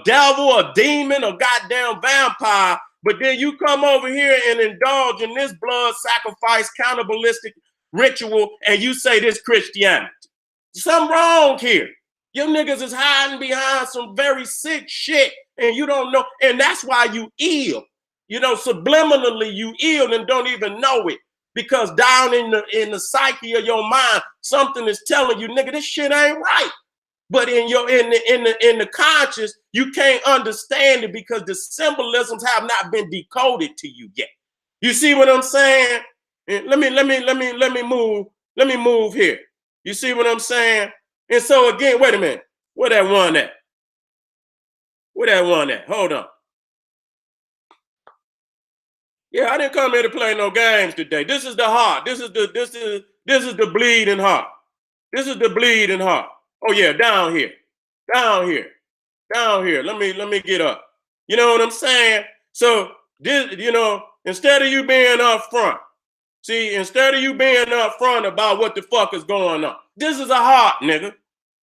devil, a demon, a goddamn vampire. But then you come over here and indulge in this blood sacrifice, cannibalistic ritual, and you say this Christianity. Something wrong here. Your niggas is hiding behind some very sick shit, and you don't know, and that's why you ill. You know, subliminally you ill and don't even know it. Because down in the psyche of your mind, something is telling you, nigga, this shit ain't right. But in the conscious, you can't understand it because the symbolisms have not been decoded to you yet. You see what I'm saying? And let me move here. You see what I'm saying? And so again, wait a minute. Where that one at? Where that one at? Hold on. Yeah, I didn't come here to play no games today. This is the heart. This is the bleeding heart. This is the bleeding heart. Oh yeah, down here. Down here. Down here. Let me get up. You know what I'm saying? So this, you know, instead of you being up front, instead of you being up front about what the fuck is going on, this is a heart, nigga.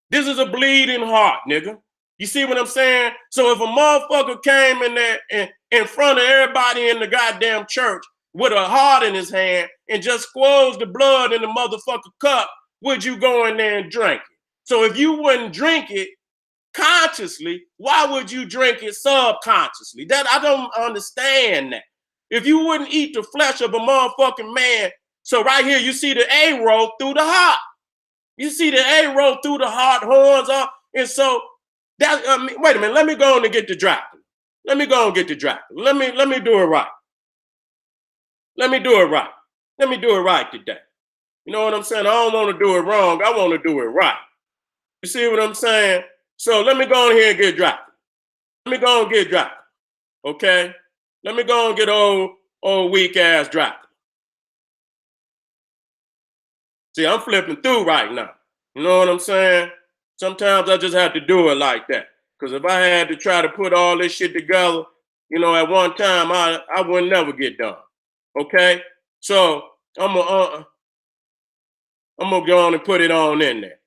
This is a bleeding heart, nigga. You see what I'm saying? So if a motherfucker came in there and in front of everybody in the goddamn church with a heart in his hand and just squeezed the blood in the motherfucker cup, would you go in there and drink it? So if you wouldn't drink it consciously, why would you drink it subconsciously? That I don't understand that. If you wouldn't eat the flesh of a motherfucking man, so right here you see the A roll through the heart. You see the A roll through the heart, horns up, and so that wait a minute, let me go on and get the Dracula. Let me go and get the Dracula. Let me do it right. Let me do it right. Let me do it right today. You know what I'm saying? I don't want to do it wrong. I want to do it right. You see what I'm saying? So let me go on here and get Dracula. Let me go and get Dracula. Okay? Let me go and get old weak ass Dracula. See, I'm flipping through right now. You know what I'm saying? Sometimes I just have to do it like that. Because if I had to try to put all this shit together, you know, at one time, I would never get done. Okay? So I'm gonna go on and put it on in there.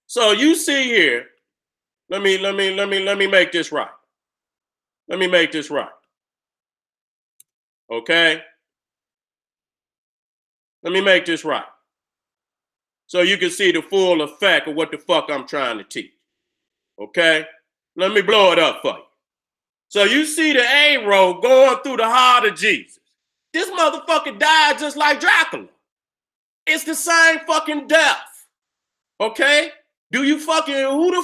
So you see here, let me make this right. Let me make this right. Okay? Let me make this right. So you can see the full effect of what the fuck I'm trying to teach. Okay? Let me blow it up for you. So you see the arrow going through the heart of Jesus. This motherfucker died just like Dracula. It's the same fucking death. Okay? Who the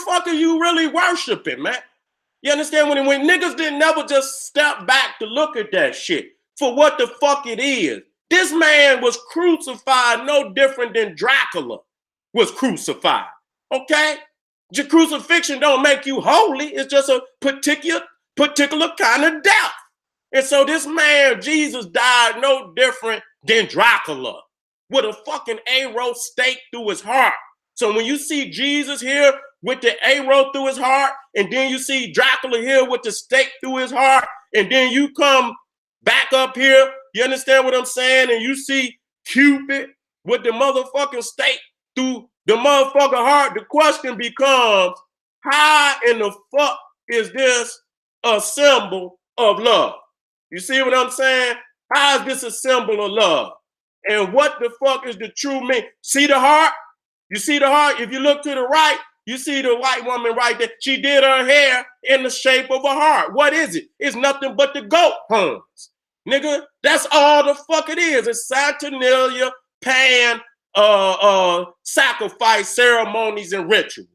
fuck are you really worshiping, man? You understand? When niggas didn't never just step back to look at that shit for what the fuck it is. This man was crucified no different than Dracula was crucified. Okay? Your crucifixion don't make you holy. It's just a particular kind of death. And so this man, Jesus, died no different than Dracula with a fucking arrow stake through his heart. So when you see Jesus here with the arrow through his heart, and then you see Dracula here with the stake through his heart, and then you come back up here, you understand what I'm saying? And you see Cupid with the motherfucking stake through the motherfucking heart. The question becomes, how in the fuck is this a symbol of love? You see what I'm saying? How is this a symbol of love? And what the fuck is the true meaning? See the heart? You see the heart? If you look to the right, you see the white woman right there. She did her hair in the shape of a heart. What is it? It's nothing but the goat horns. Nigga, that's all the fuck it is. It's Saturnalia, Pan, sacrifice ceremonies and rituals.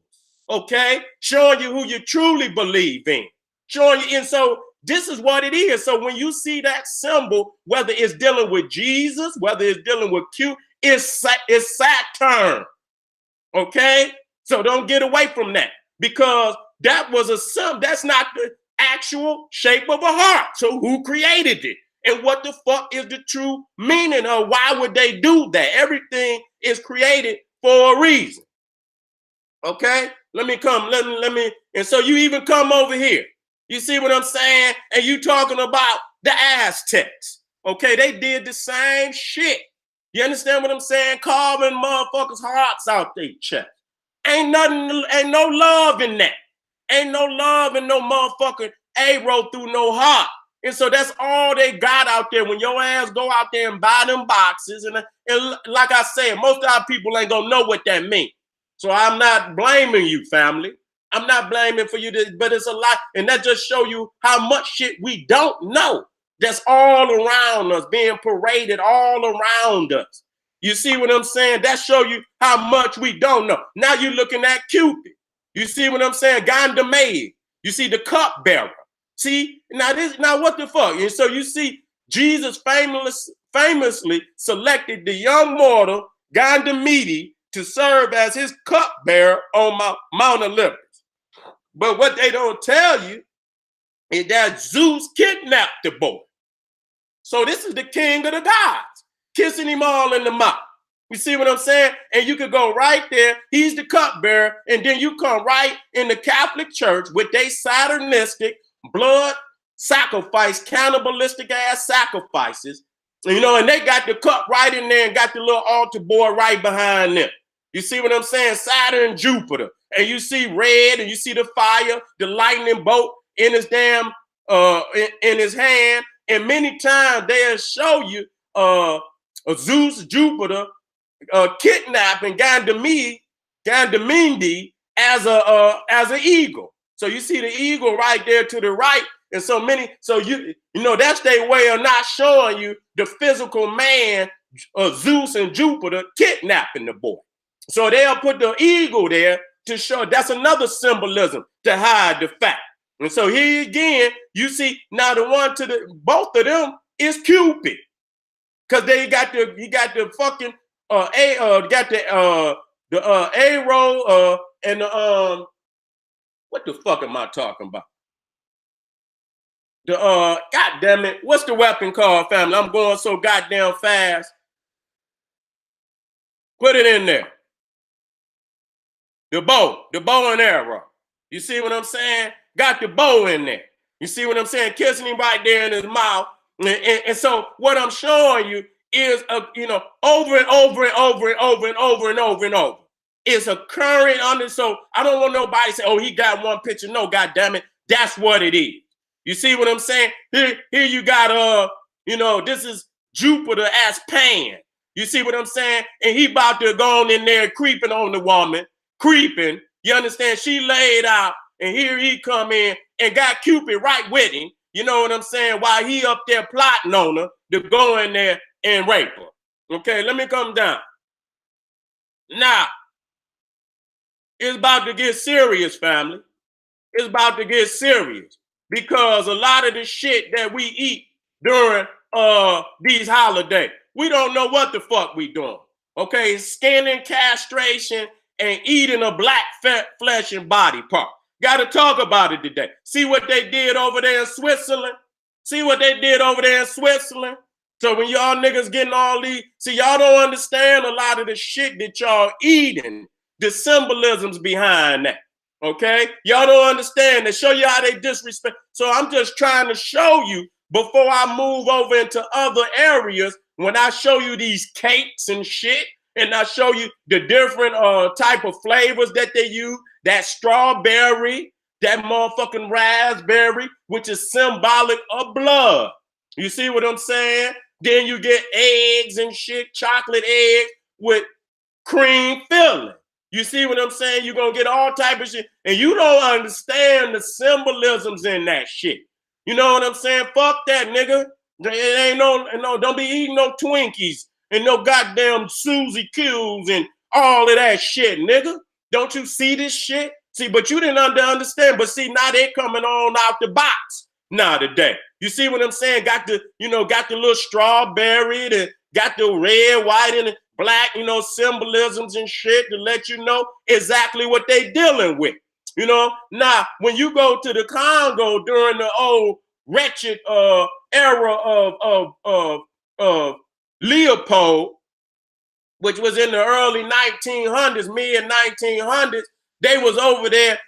Okay? Showing you who you truly believe in. Showing you, and so this is what it is. So when you see that symbol, whether it's dealing with Jesus, whether it's dealing with Q, it's Saturn. Okay? So don't get away from that, because that was a symbol. That's not the actual shape of a heart. So who created it? And what the fuck is the true meaning of why would they do that? Everything is created for a reason. Okay? Let me, and so you even come over here. You see what I'm saying? And you talking about the Aztecs. Okay, they did the same shit. You understand what I'm saying? Carving motherfuckers' hearts out their chest. Ain't no love in that. Ain't no love in no motherfucking arrow through no heart. And so that's all they got out there. When your ass go out there and buy them boxes, and like I said, most of our people ain't gonna know what that means. So I'm not blaming you, family. I'm not blaming for you, but it's a lot. And that just show you how much shit we don't know. That's all around us, being paraded all around us. You see what I'm saying? That show you how much we don't know. Now you're looking at Cupid. You see what I'm saying? Ganymede. You see the cupbearer. See, now what the fuck? And so you see Jesus famously selected the young mortal Ganymede to serve as his cupbearer on Mount Olympus. But what they don't tell you is that Zeus kidnapped the boy. So this is the king of the gods, kissing him all in the mouth. You see what I'm saying? And you could go right there. He's the cupbearer. And then you come right in the Catholic Church with their Saturnistic blood sacrifice, cannibalistic ass sacrifices. You know, and they got the cup right in there and got the little altar boy right behind them. You see what I'm saying? Saturn and Jupiter. And you see red, and you see the fire, the lightning bolt in his damn in his hand. And many times they'll show you Zeus, Jupiter, kidnapping Ganymede as an eagle. So you see the eagle right there to the right. And so you know that's their way of not showing you the physical man, Zeus and Jupiter kidnapping the boy. So they'll put the eagle there to show. That's another symbolism to hide the fact. And so here again, you see now the one to the both of them is Cupid, because he got the fucking arrow and the what the fuck am I talking about? The God damn it, what's the weapon called, family? I'm going so goddamn fast. Put it in there. The bow and arrow. You see what I'm saying? Got the bow in there. You see what I'm saying? Kissing him right there in his mouth. And so what I'm showing you is, over and over and over and over and over and over and over. It's occurring under. So I don't want nobody to say, oh, he got one picture. No, God damn it. That's what it is. You see what I'm saying? Here you got, this is Jupiter as Pan. You see what I'm saying? And he about to go on in there creeping on the woman. Creeping. You understand? She laid out. And here he come in and got Cupid right with him. You know what I'm saying? While he up there plotting on her to go in there and rape her. Okay, let me come down. Now, it's about to get serious, family. It's about to get serious because a lot of the shit that we eat during these holidays, we don't know what the fuck we doing. Okay, skinning, castration, and eating a black fat flesh and body part. Got to talk about it today. See what they did over there in Switzerland? See what they did over there in Switzerland? So when y'all niggas getting all these, see, y'all don't understand a lot of the shit that y'all eating, the symbolisms behind that. Okay? Y'all don't understand. They show you how they disrespect. So I'm just trying to show you before I move over into other areas, when I show you these cakes and shit, and I show you the different type of flavors that they use, that strawberry, that motherfucking raspberry, which is symbolic of blood. You see what I'm saying? Then you get eggs and shit, chocolate eggs with cream filling. You see what I'm saying? You're going to get all type of shit. And you don't understand the symbolisms in that shit. You know what I'm saying? Fuck that, nigga. It ain't no, don't be eating no Twinkies and no goddamn Susie Q's and all of that shit, nigga. Don't you see this shit? See, but you didn't understand. But see, now they coming on out the box now today. You see what I'm saying? Got the, got the little strawberry, got the red, white, and black, symbolisms and shit to let you know exactly what they dealing with. Now, when you go to the Congo during the old wretched era of Leopold, which was in the early 1900s, mid 1900s, they was over there,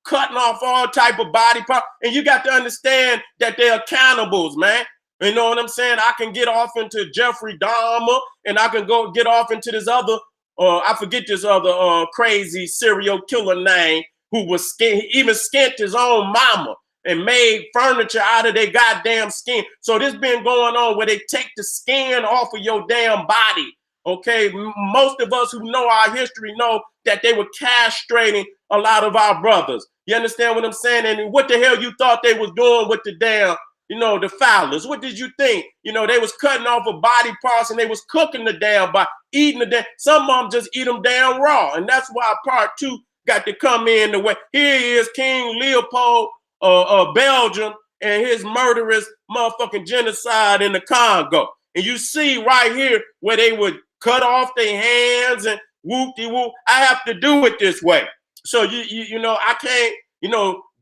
cutting off all type of body parts. And you got to understand that they are cannibals, man. You know what I'm saying? I can get off into Jeffrey Dahmer, and I can go get off into this other, I forget this other crazy serial killer name, who was even skint his own mama and made furniture out of their goddamn skin. So this been going on where they take the skin off of your damn body. Okay, most of us who know our history know that they were castrating a lot of our brothers. You understand what I'm saying? And what the hell you thought they was doing with the damn, the fowlers? What did you think? They was cutting off of body parts and they was cooking the damn body, eating the damn. Some of them just eat them damn raw. And that's why part 2 got to come in the way. Here he is, King Leopold of Belgium, and his murderous motherfucking genocide in the Congo. And you see right here where they would cut off their hands and whoop-de-whoop. I have to do it this way. So I can't,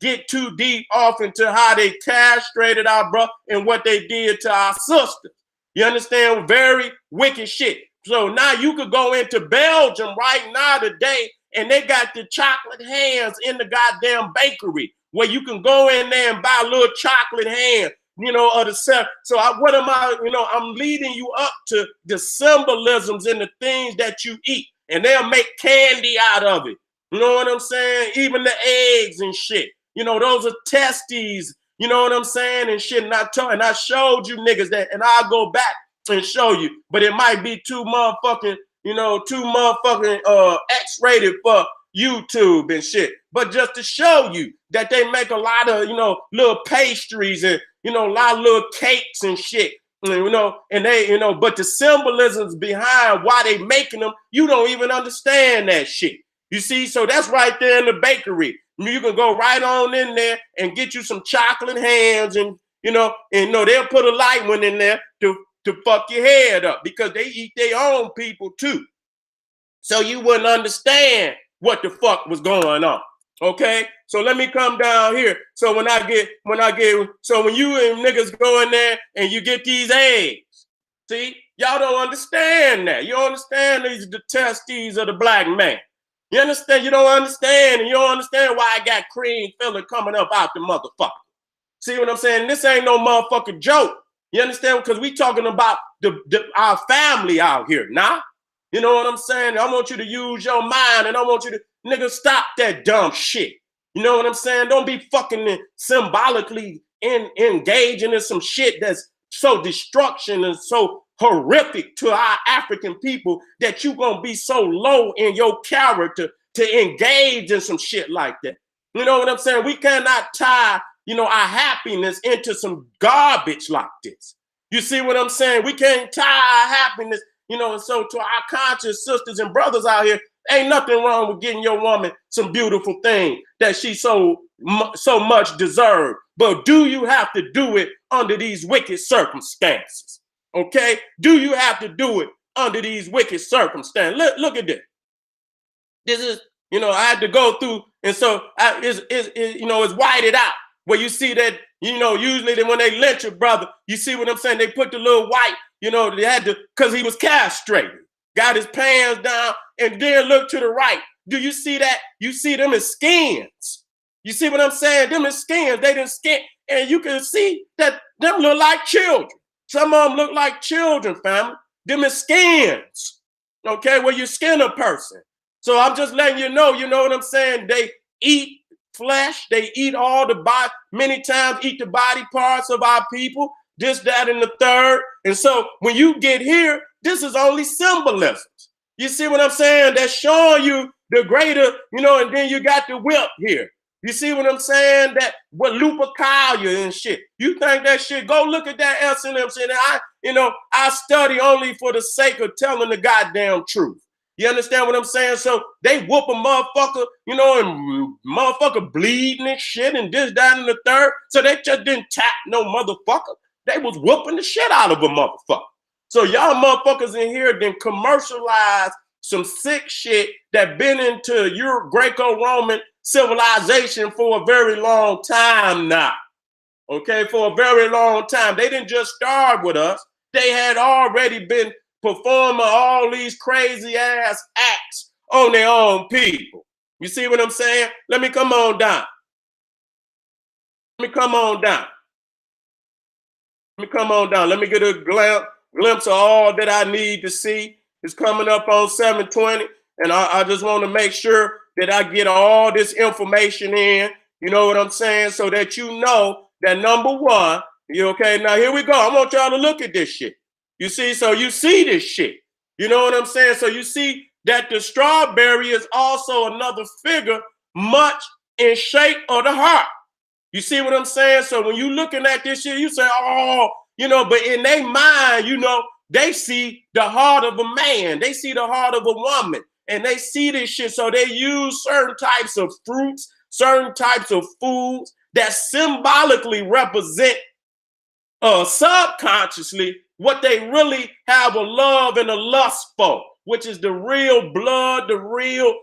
get too deep off into how they castrated our brother and what they did to our sisters. You understand? Very wicked shit. So now you could go into Belgium right now today, and they got the chocolate hands in the goddamn bakery where you can go in there and buy a little chocolate hand, of the set. So I'm leading you up to the symbolisms and the things that you eat, and they'll make candy out of it. You know what I'm saying? Even the eggs and shit. Those are testes. You know what I'm saying? And shit. And I showed you niggas that, and I'll go back and show you. But it might be too motherfucking X-rated for YouTube and shit. But just to show you that they make a lot of, little pastries and, a lot of little cakes and shit. And they, but the symbolisms behind why they making them, you don't even understand that shit. You see, so that's right there in the bakery. You can go right on in there and get you some chocolate hands, and they'll put a light one in there to fuck your head up because they eat their own people too. So you wouldn't understand what the fuck was going on. Okay, so let me come down here. So when you and niggas go in there and you get these eggs, see, y'all don't understand that. You don't understand these the testes of the black man. You understand? You don't understand, and you don't understand why I got cream filling coming up out the motherfucker. See what I'm saying? This ain't no motherfucking joke. You understand? Because we talking about our family out here, nah? You know what I'm saying? I want you to use your mind, and I want you to, nigga, stop that dumb shit. You know what I'm saying? Don't be fucking symbolically engaging in some shit that's so destruction and so horrific to our African people that you gonna be so low in your character to engage in some shit like that. You know what I'm saying? We cannot tie, our happiness into some garbage like this. You see what I'm saying? We can't tie our happiness, and so to our conscious sisters and brothers out here, ain't nothing wrong with getting your woman some beautiful thing that she so much deserves. But do you have to do it under these wicked circumstances? Okay? Do you have to do it under these wicked circumstances? Look at this. This is, I had to go through, and so it's whited out. Where you see that, usually when they lynch a brother, you see what I'm saying? They put the little white, they had to, because he was castrated, got his pants down, and then look to the right. Do you see that? You see them as skins. You see what I'm saying? Them as skins. They didn't skin, and you can see that them look like children. Some of them look like children, family. Them as skins. Okay, where you skin a person. So I'm just letting you know what I'm saying? They eat flesh, they eat all the body, many times eat the body parts of our people, this, that, and the third. And so when you get here, this is only symbolism. You see what I'm saying? That's showing you the greater, and then you got the whip here. You see what I'm saying? That what Lupercalia and shit. You think that shit? Go look at that S&M shit. I study only for the sake of telling the goddamn truth. You understand what I'm saying? So they whoop a motherfucker, and motherfucker bleeding and shit and this, that, and the third. So they just didn't tap no motherfucker. They was whooping the shit out of a motherfucker. So y'all motherfuckers in here then commercialize some sick shit that been into your Greco-Roman civilization for a very long time now. Okay, for a very long time. They didn't just start with us. They had already been performing all these crazy ass acts on their own people. You see what I'm saying? Let me come on down. Let me come on down. Let me get a glimpse of all that I need to see. It's coming up on 7:20, and I just want to make sure that I get all this information in. You know what I'm saying? So that you know that number one, okay? Now here we go. I want y'all to look at this shit. You see, so you see this shit. You know what I'm saying? So you see that the strawberry is also another figure much in shape of the heart. You see what I'm saying? So when you looking at this shit, you say, oh, but in their mind, they see the heart of a man. They see the heart of a woman. And they see this shit. So they use certain types of fruits, certain types of foods that symbolically represent subconsciously what they really have a love and a lust for, which is the real blood, the real,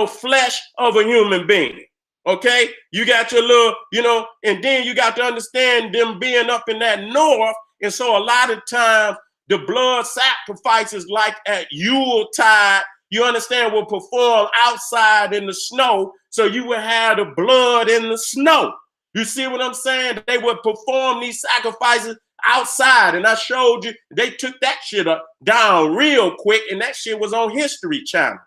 flesh of a human being. Okay, you got your little, and then you got to understand them being up in that north. And so a lot of times the blood sacrifices like at Yuletide, you understand, will perform outside in the snow. So you would have the blood in the snow. You see what I'm saying? They would perform these sacrifices outside. And I showed you, they took that shit up down real quick. And that shit was on History Channel.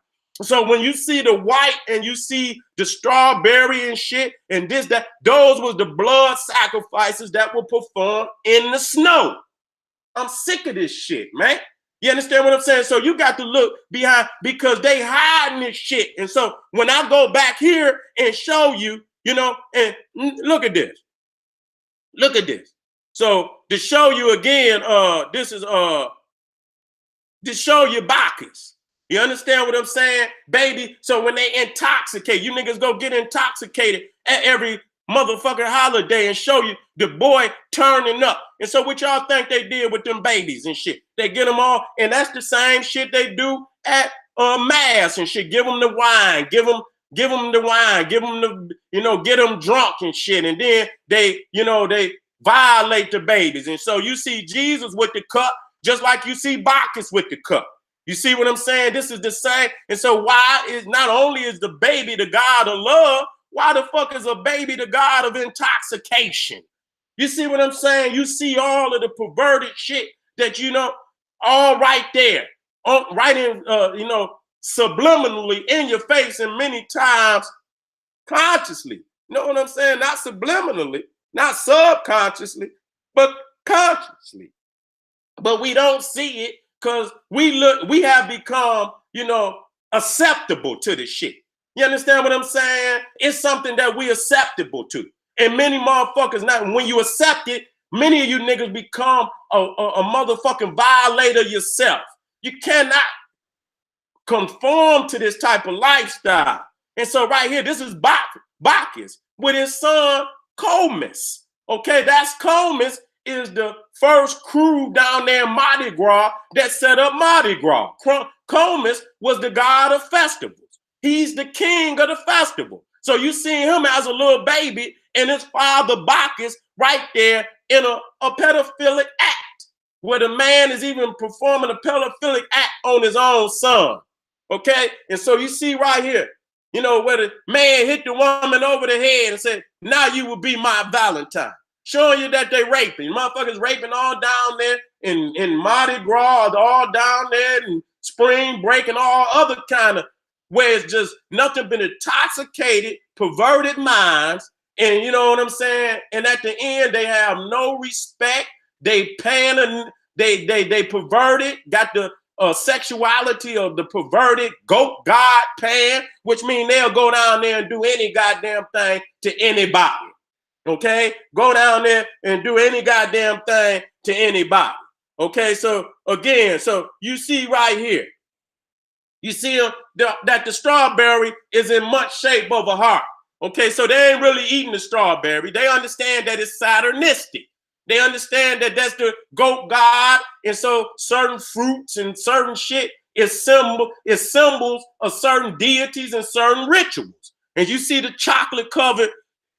So when you see the white and you see the strawberry and shit and this, that, those was the blood sacrifices that were performed in the snow. I'm sick of this shit, man. You understand what I'm saying? So you got to look behind because they hiding this shit. And so when I go back here and show you, and look at this. Look at this. So to show you again, this is to show you Bacchus. You understand what I'm saying? Baby, so when they intoxicate, you niggas go get intoxicated at every motherfucking holiday and show you the boy turning up. And so what y'all think they did with them babies and shit? They get them all, and that's the same shit they do at mass and shit. Give them the wine, give them the wine, give them the, get them drunk and shit. And then they violate the babies. And so you see Jesus with the cup, just like you see Bacchus with the cup. You see what I'm saying? This is the same. And so why is not only is the baby the god of love, why the fuck is a baby the god of intoxication? You see what I'm saying? You see all of the perverted shit that, all right there, right in, subliminally in your face and many times consciously. You know what I'm saying? Not subliminally, not subconsciously, but consciously. But we don't see it because we have become, acceptable to the shit. You understand what I'm saying? It's something that we acceptable to. And many motherfuckers, now when you accept it, many of you niggas become a motherfucking violator yourself. You cannot conform to this type of lifestyle. And so right here, this is Bacchus with his son Comus. Okay, that's Comus is the first crew down there in Mardi Gras that set up Mardi Gras. Comus was the god of festivals. He's the king of the festival. So you see him as a little baby and his father Bacchus right there in a pedophilic act, where the man is even performing a pedophilic act on his own son. Okay, and so you see right here, you know, where the man hit the woman over the head and said, now you will be my Valentine. Showing you that they raping. Motherfuckers raping all down there in Mardi Gras, all down there in spring break and all other kind of, where it's just nothing but intoxicated, perverted minds. And you know what I'm saying? And at the end, they have no respect. They pan and they perverted, got the sexuality of the perverted goat god pan, which means they'll go down there and do any goddamn thing to anybody. Okay, go down there and do any goddamn thing to anybody. Okay, so again, so you see right here, you see that the strawberry is in much shape of a heart. Okay, so they ain't really eating the strawberry. They understand that it's Saturnistic. They understand that that's the goat god, and so certain fruits and certain shit is symbols of certain deities and certain rituals. And you see the chocolate covered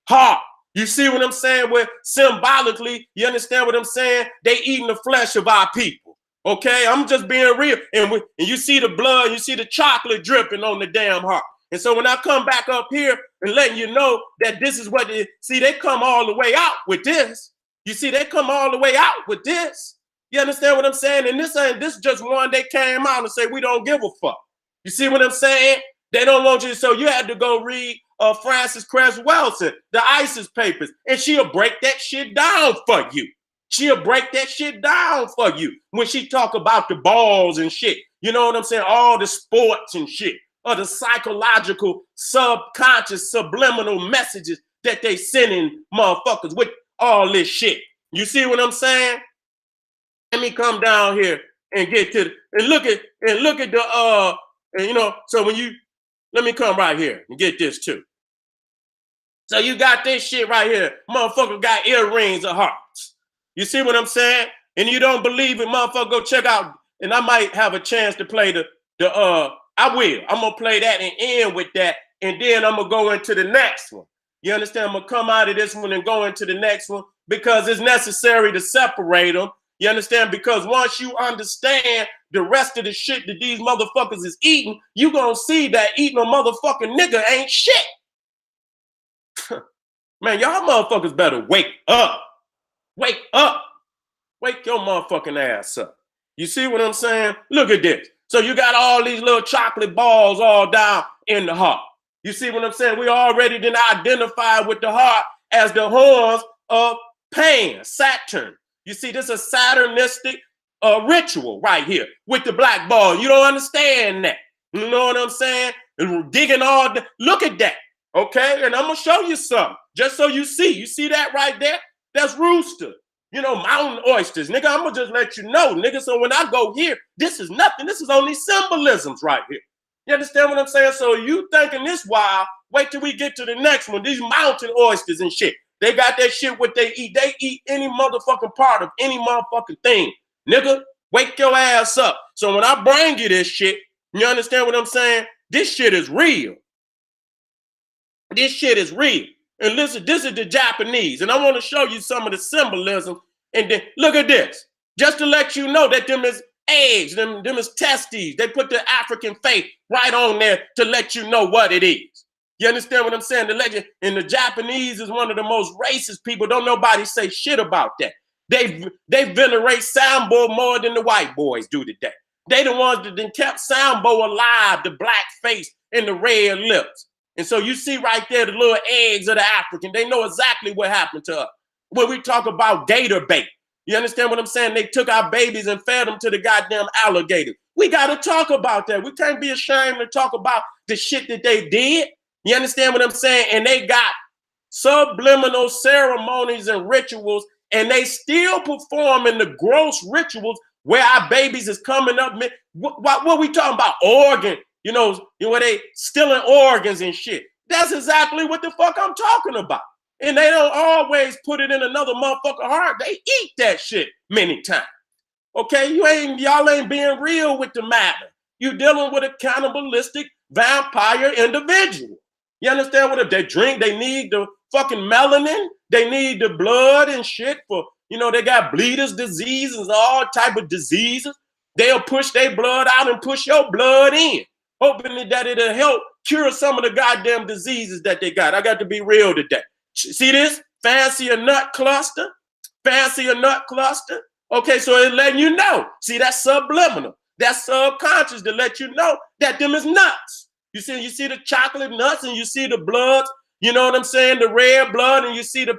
heart. You see what I'm saying? Where symbolically, you understand what I'm saying? They eating the flesh of our people. Okay, I'm just being real. And you see the blood, you see the chocolate dripping on the damn heart. And so when I come back up here and letting you know that this is what they come all the way out with this. You see, they come all the way out with this. You understand what I'm saying? And this just one they came out and say, we don't give a fuck. You see what I'm saying? They don't want you. So you had to go read Frances Cress Welsing, the ISIS papers, and she'll break that shit down for you. She'll break that shit down for you when she talk about the balls and shit. You know what I'm saying? All the sports and shit, or the psychological, subconscious, subliminal messages that they sending motherfuckers with all this shit. You see what I'm saying? Let me come down here and get to and look at the and you know, so when you let me come right here and get this too. So you got this shit right here. Motherfucker got earrings of hearts. You see what I'm saying? And you don't believe it, motherfucker, go check out. And I might have a chance to play I will. I'm gonna play that and end with that, and then I'm gonna go into the next one. You understand? I'm gonna come out of this one and go into the next one because it's necessary to separate them. You understand? Because once you understand the rest of the shit that these motherfuckers is eating, you gonna see that eating a motherfucking nigga ain't shit. Man, y'all motherfuckers better wake up. Wake up. Wake your motherfucking ass up. You see what I'm saying? Look at this. So you got all these little chocolate balls all down in the heart. You see what I'm saying? We already didn't identify with the heart as the horns of Pan, Saturn. You see, this is a Saturnistic ritual right here with the black ball. You don't understand that. You know what I'm saying? And we're digging all the, look at that. Okay, and I'm gonna show you something just so you see. You see that right there? That's rooster. You know, mountain oysters, nigga. I'm gonna just let you know, nigga. So when I go here, this is nothing. This is only symbolisms right here. You understand what I'm saying? So you thinking this wild? Wait till we get to the next one. These mountain oysters and shit. They got that shit what they eat. They eat any motherfucking part of any motherfucking thing, nigga. Wake your ass up. So when I bring you this shit, you understand what I'm saying? This shit is real. This shit is real. And listen, this is the Japanese. And I want to show you some of the symbolism. And then look at this. Just to let you know that them is eggs, them is testes. They put the African faith right on there to let you know what it is. You understand what I'm saying? The legend. And the Japanese is one of the most racist people. Don't nobody say shit about that. They venerate Sambo more than the white boys do today. They the ones that then kept Sambo alive, the black face and the red lips. And so you see right there the little eggs of the African. They know exactly what happened to us. When we talk about gator bait, you understand what I'm saying? They took our babies and fed them to the goddamn alligators. We got to talk about that. We can't be ashamed to talk about the shit that they did. You understand what I'm saying? And they got subliminal ceremonies and rituals, and they still performing the gross rituals where our babies is coming up. What we talking about? Organ, where they stealing organs and shit. That's exactly what the fuck I'm talking about. And they don't always put it in another motherfucker heart. They eat that shit many times. Okay, y'all ain't being real with the matter. You dealing with a cannibalistic vampire individual. You understand what? If they drink, they need the fucking melanin. They need the blood and shit for, they got bleeders diseases, all type of diseases. They'll push their blood out and push your blood in, hoping that it'll help cure some of the goddamn diseases that they got. I got to be real today. See this? Fancier nut cluster? Fancier nut cluster? Okay, so it's letting you know. See, that's subliminal. That's subconscious to let you know that them is nuts. You see the chocolate nuts and you see the blood, you know what I'm saying? The red blood, and you see the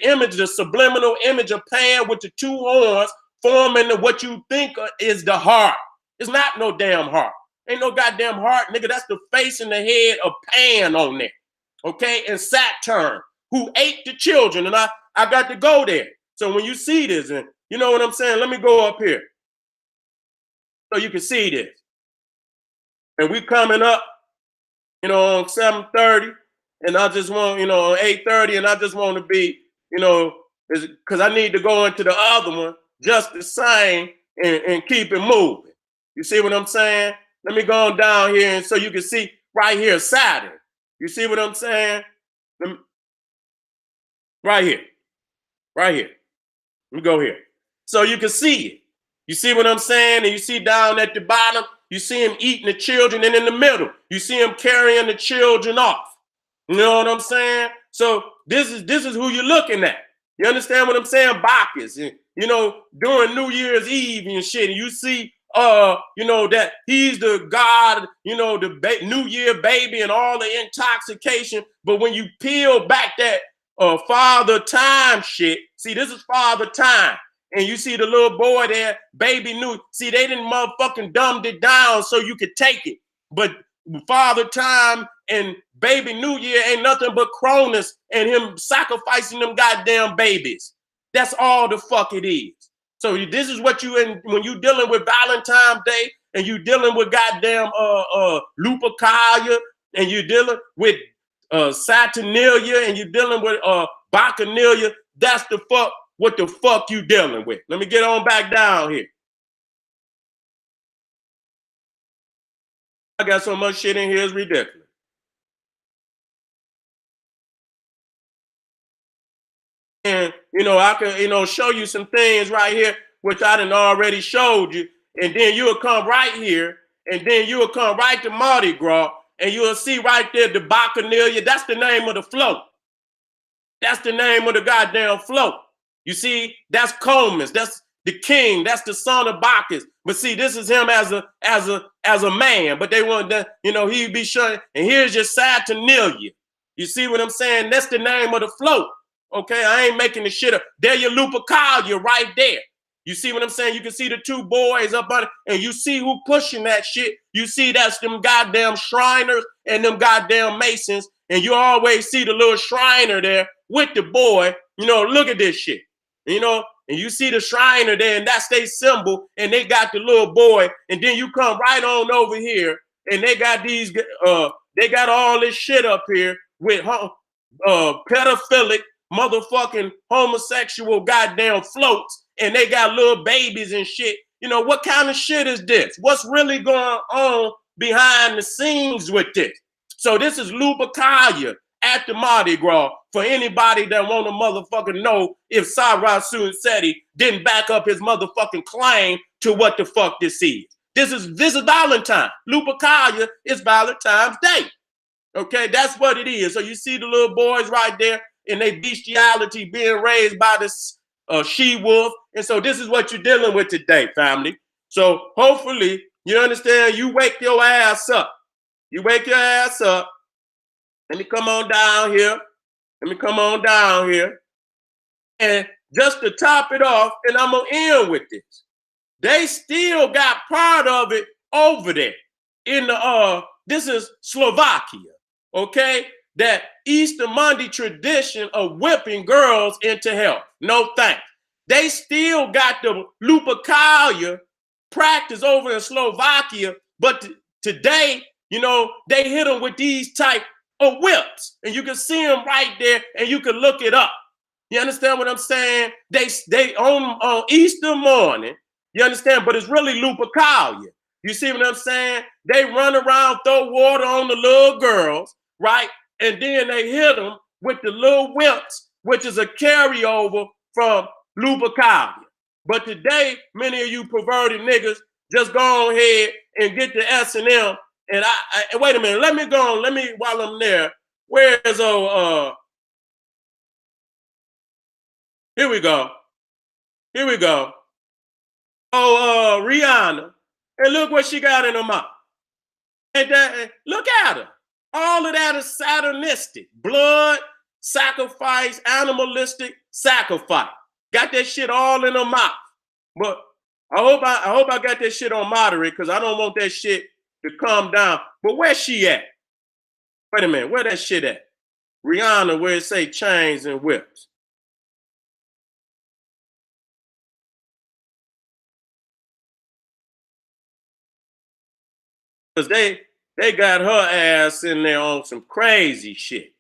image, the subliminal image of Pan with the two horns forming what you think is the heart. It's not no damn heart. Ain't no goddamn heart, nigga. That's the face and the head of Pan on there. Okay, and Saturn, who ate the children, and I got to go there. So when you see this, and you know what I'm saying, let me go up here so you can see this. And we coming up, on 7:30, and I just want, on 8:30, and I just want to be, because I need to go into the other one just the same and keep it moving. You see what I'm saying? Let me go on down here, and so you can see right here, Saturn. You see what I'm saying? Right here. Right here. Let me go here. So you can see it. You see what I'm saying? And you see down at the bottom, you see him eating the children, and in the middle, you see him carrying the children off. You know what I'm saying? So this is who you're looking at. You understand what I'm saying? Bacchus, and during New Year's Eve and shit, and you see that he's the god, the New Year baby and all the intoxication. But when you peel back that Father Time shit, see, this is Father Time. And you see the little boy there, baby new. See, they didn't motherfucking dumbed it down so you could take it. But Father Time and baby New Year ain't nothing but Cronus and him sacrificing them goddamn babies. That's all the fuck it is. So this is what when you dealing with Valentine's Day, and you dealing with goddamn Lupercalia, and you dealing with Saturnalia, and you dealing with Bacchanalia. That's what the fuck you dealing with. Let me get on back down here. I got so much shit in here, it's ridiculous. And, I can, show you some things right here, which I done already showed you. And then you'll come right here, and then you'll come right to Mardi Gras, and you'll see right there the Bacchanalia. That's the name of the float. That's the name of the goddamn float. You see, that's Comus. That's the king. That's the son of Bacchus. But see, this is him as a man. But they want that, he'd be showing. And here's your Saturnalia. You see what I'm saying? That's the name of the float. Okay, I ain't making the shit up. There your Lupercalia right there. You see what I'm saying? You can see the two boys up on it, and you see who pushing that shit. You see that's them goddamn Shriners and them goddamn Masons, and you always see the little Shriner there with the boy. Look at this shit. And you see the Shriner there, and that's their symbol, and they got the little boy, and then you come right on over here, and they got they got all this shit up here with pedophilic, motherfucking homosexual goddamn floats, and they got little babies and shit. What kind of shit is this? What's really going on behind the scenes with this? So this is Lupercalia at the Mardi Gras for anybody that want to motherfucking know if Generalseti didn't back up his motherfucking claim to what the fuck this is. This is Valentine. Lupercalia is Valentine's Day. Okay, that's what it is. So you see the little boys right there in their bestiality being raised by this she-wolf. And so this is what you're dealing with today, family. So hopefully, you understand, you wake your ass up. You wake your ass up. Let me come on down here. And just to top it off, and I'm going to end with this. They still got part of it over there in the this is Slovakia, okay? That Easter Monday tradition of whipping girls into hell. No thanks. They still got the Lupercalia practice over in Slovakia, but today, you know, they hit them with these type of whips, and you can see them right there, and you can look it up. You understand what I'm saying? They on Easter morning, you understand, but it's really Lupercalia. You see what I'm saying? They run around, throw water on the little girls, right? And then they hit them with the little whips, which is a carryover from Lupercalia. But today, many of you perverted niggas just go ahead and get the S&M. And I wait a minute, let me go on. Let me, while I'm there, where's here we go. Here we go. Rihanna. And look what she got in her mouth. And look at her. All of that is satanistic. Blood, sacrifice, animalistic sacrifice. Got that shit all in her mouth. But I hope I got that shit on moderate, because I don't want that shit to calm down. But where's she at? Wait a minute, where that shit at? Rihanna, where it say chains and whips. Because they got her ass in there on some crazy shit.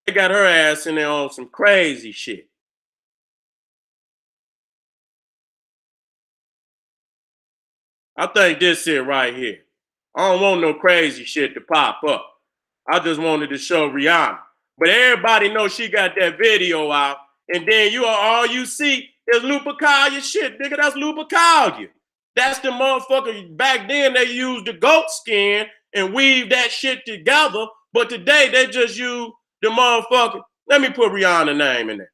They got her ass in there on some crazy shit. I think this shit right here. I don't want no crazy shit to pop up. I just wanted to show Rihanna. But everybody knows she got that video out. And then all you see is Lupercalia shit. Nigga, that's Lupercalia. That's the motherfucker. Back then they used the goat skin and weave that shit together. But today they just use the motherfucker. Let me put Rihanna's name in there.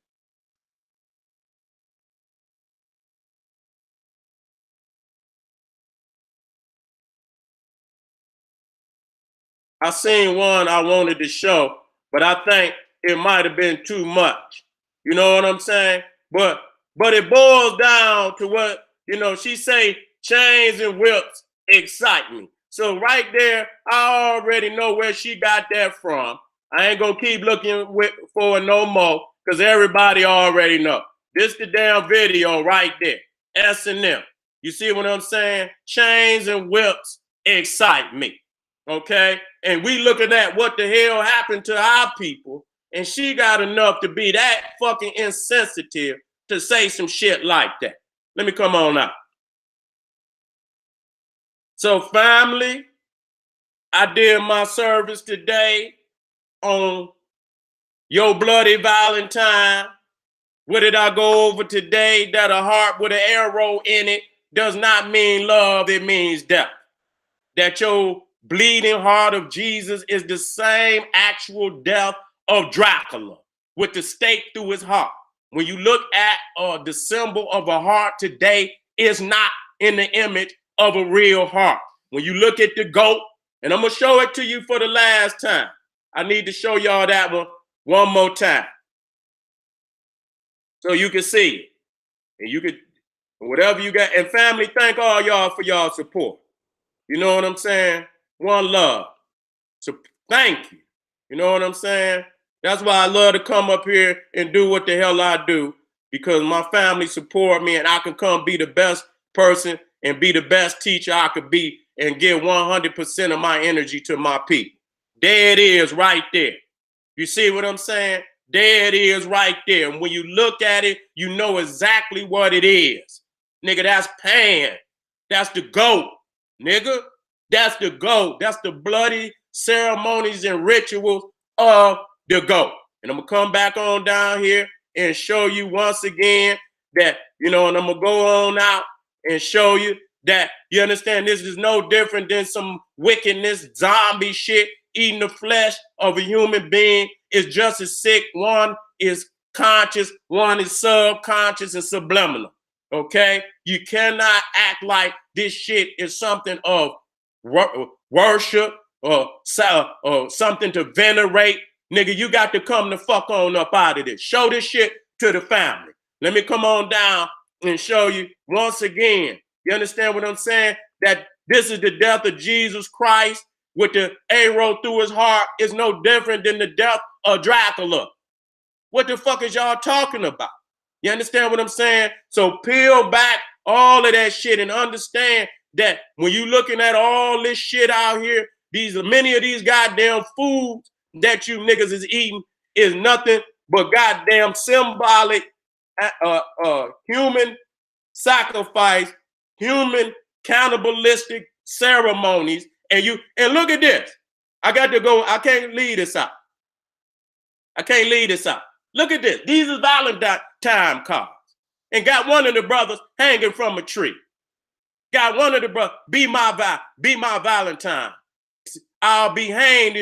I seen one I wanted to show, but I think it might have been too much. You know what I'm saying? But it boils down to what, you know, she say chains and whips excite me. So right there, I already know where she got that from. I ain't gonna keep looking for no more, because everybody already know. This the damn video right there. S&M. You see what I'm saying? Chains and whips excite me. Okay? And we looking at what the hell happened to our people, and she got enough to be that fucking insensitive to say some shit like that. Let me come on out. So family, I did my service today on your bloody Valentine. What did I go over today? That a heart with an arrow in it does not mean love, it means death. That your bleeding heart of Jesus is the same actual death of Dracula with the stake through his heart. When you look at the symbol of a heart today, it's not in the image of a real heart. When you look at the goat, and I'm going to show it to you for the last time. I need to show y'all that one more time, so you can see it. And you could, whatever you got. And family, thank all y'all for y'all support. You know what I'm saying? One love. So thank you. You know what I'm saying? That's why I love to come up here and do what the hell I do, because my family support me, and I can come be the best person and be the best teacher I could be and give 100% of my energy to my people. There it is right there. You see what I'm saying? There it is right there. And when you look at it, you know exactly what it is. Nigga, that's Pan. That's the goat. Nigga, that's the goat. That's the bloody ceremonies and rituals of the goat. And I'm going to come back on down here and show you once again that, you know, and I'm going to go on out and show you that, you understand, this is no different than some wickedness, zombie shit, eating the flesh of a human being. Is just as sick. One is conscious, one is subconscious and subliminal. Okay? You cannot act like this shit is something of worship or something to venerate. Nigga, you got to come the fuck on up out of this. Show this shit to the family. Let me come on down and show you once again. You understand what I'm saying? That This is the death of Jesus Christ with the arrow through his heart. Is no different than the death of Dracula. What the fuck is y'all talking about? You understand what I'm saying? So peel back all of that shit and understand that when you looking at all this shit out here, many of these goddamn foods that you niggas is eating is nothing but goddamn symbolic human sacrifice, human cannibalistic ceremonies. And look at this. I got to go. I can't leave this out. I can't leave this out. Look at this. These are Valentine cards. And got one of the brothers hanging from a tree. Got one of the brothers, be my Valentine. I'll be hanged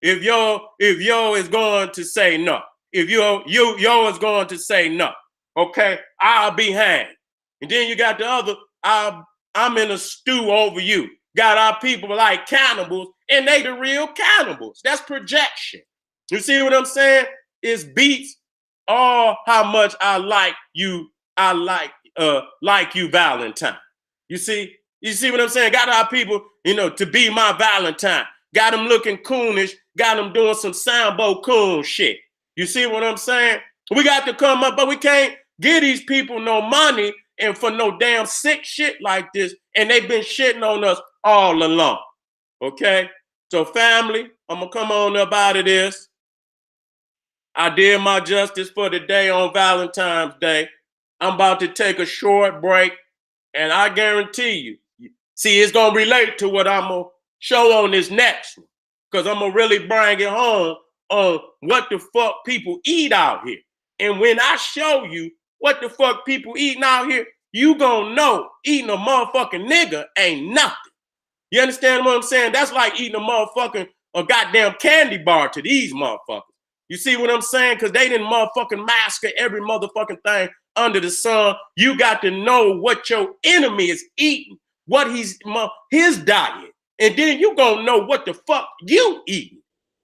if yo is going to say no. If yo is going to say no. Okay, I'll be hanged. And then you got the other, I'm in a stew over you. Got our people like cannibals, and they the real cannibals. That's projection. You see what I'm saying? It's beats all how much I like you, Valentine. You see what I'm saying? Got our people, to be my Valentine. Got them looking coonish, got them doing some Sambo coon shit. You see what I'm saying? We got to come up, but we can't give these people no money and for no damn sick shit like this. And they've been shitting on us all along. Okay? So family, I'm gonna come on up out of this. I did my justice for the day on Valentine's Day. I'm about to take a short break, and I guarantee you, see, it's gonna relate to what I'm gonna show on this next one, because I'm gonna really bring it home on what the fuck people eat out here. And when I show you what the fuck people eating out here, you gonna know eating a motherfucking nigga ain't nothing. You understand what I'm saying? That's like eating a goddamn candy bar to these motherfuckers. You see what I'm saying? Because they didn't motherfucking master every motherfucking thing under the sun. You got to know what your enemy is eating, what his diet. And then you gonna know what the fuck you eating.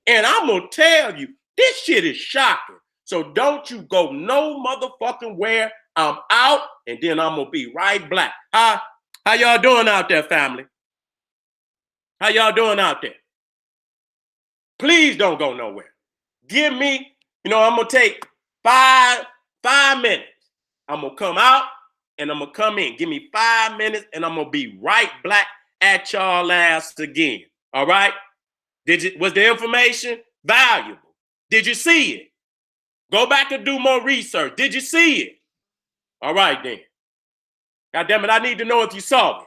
And I'm gonna tell you, this shit is shocking. So don't you go no motherfucking where. I'm out, and then I'm gonna be right back. How y'all doing out there, family? How y'all doing out there? Please don't go nowhere. Give me, I'm gonna take five minutes. I'm gonna come out and I'm gonna come in. Give me 5 minutes and I'm gonna be right back at y'all ass again. All right? Was the information valuable? Did you see it? Go back and do more research. Did you see it? All right then. God damn it, I need to know if you saw it.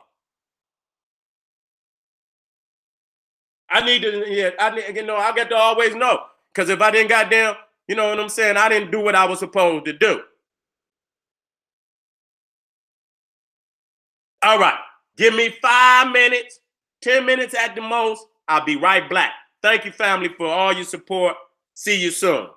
I got to always know. Because if I didn't goddamn, you know what I'm saying, I didn't do what I was supposed to do. All right. Give me 5 minutes, 10 minutes at the most. I'll be right back. Thank you, family, for all your support. See you soon.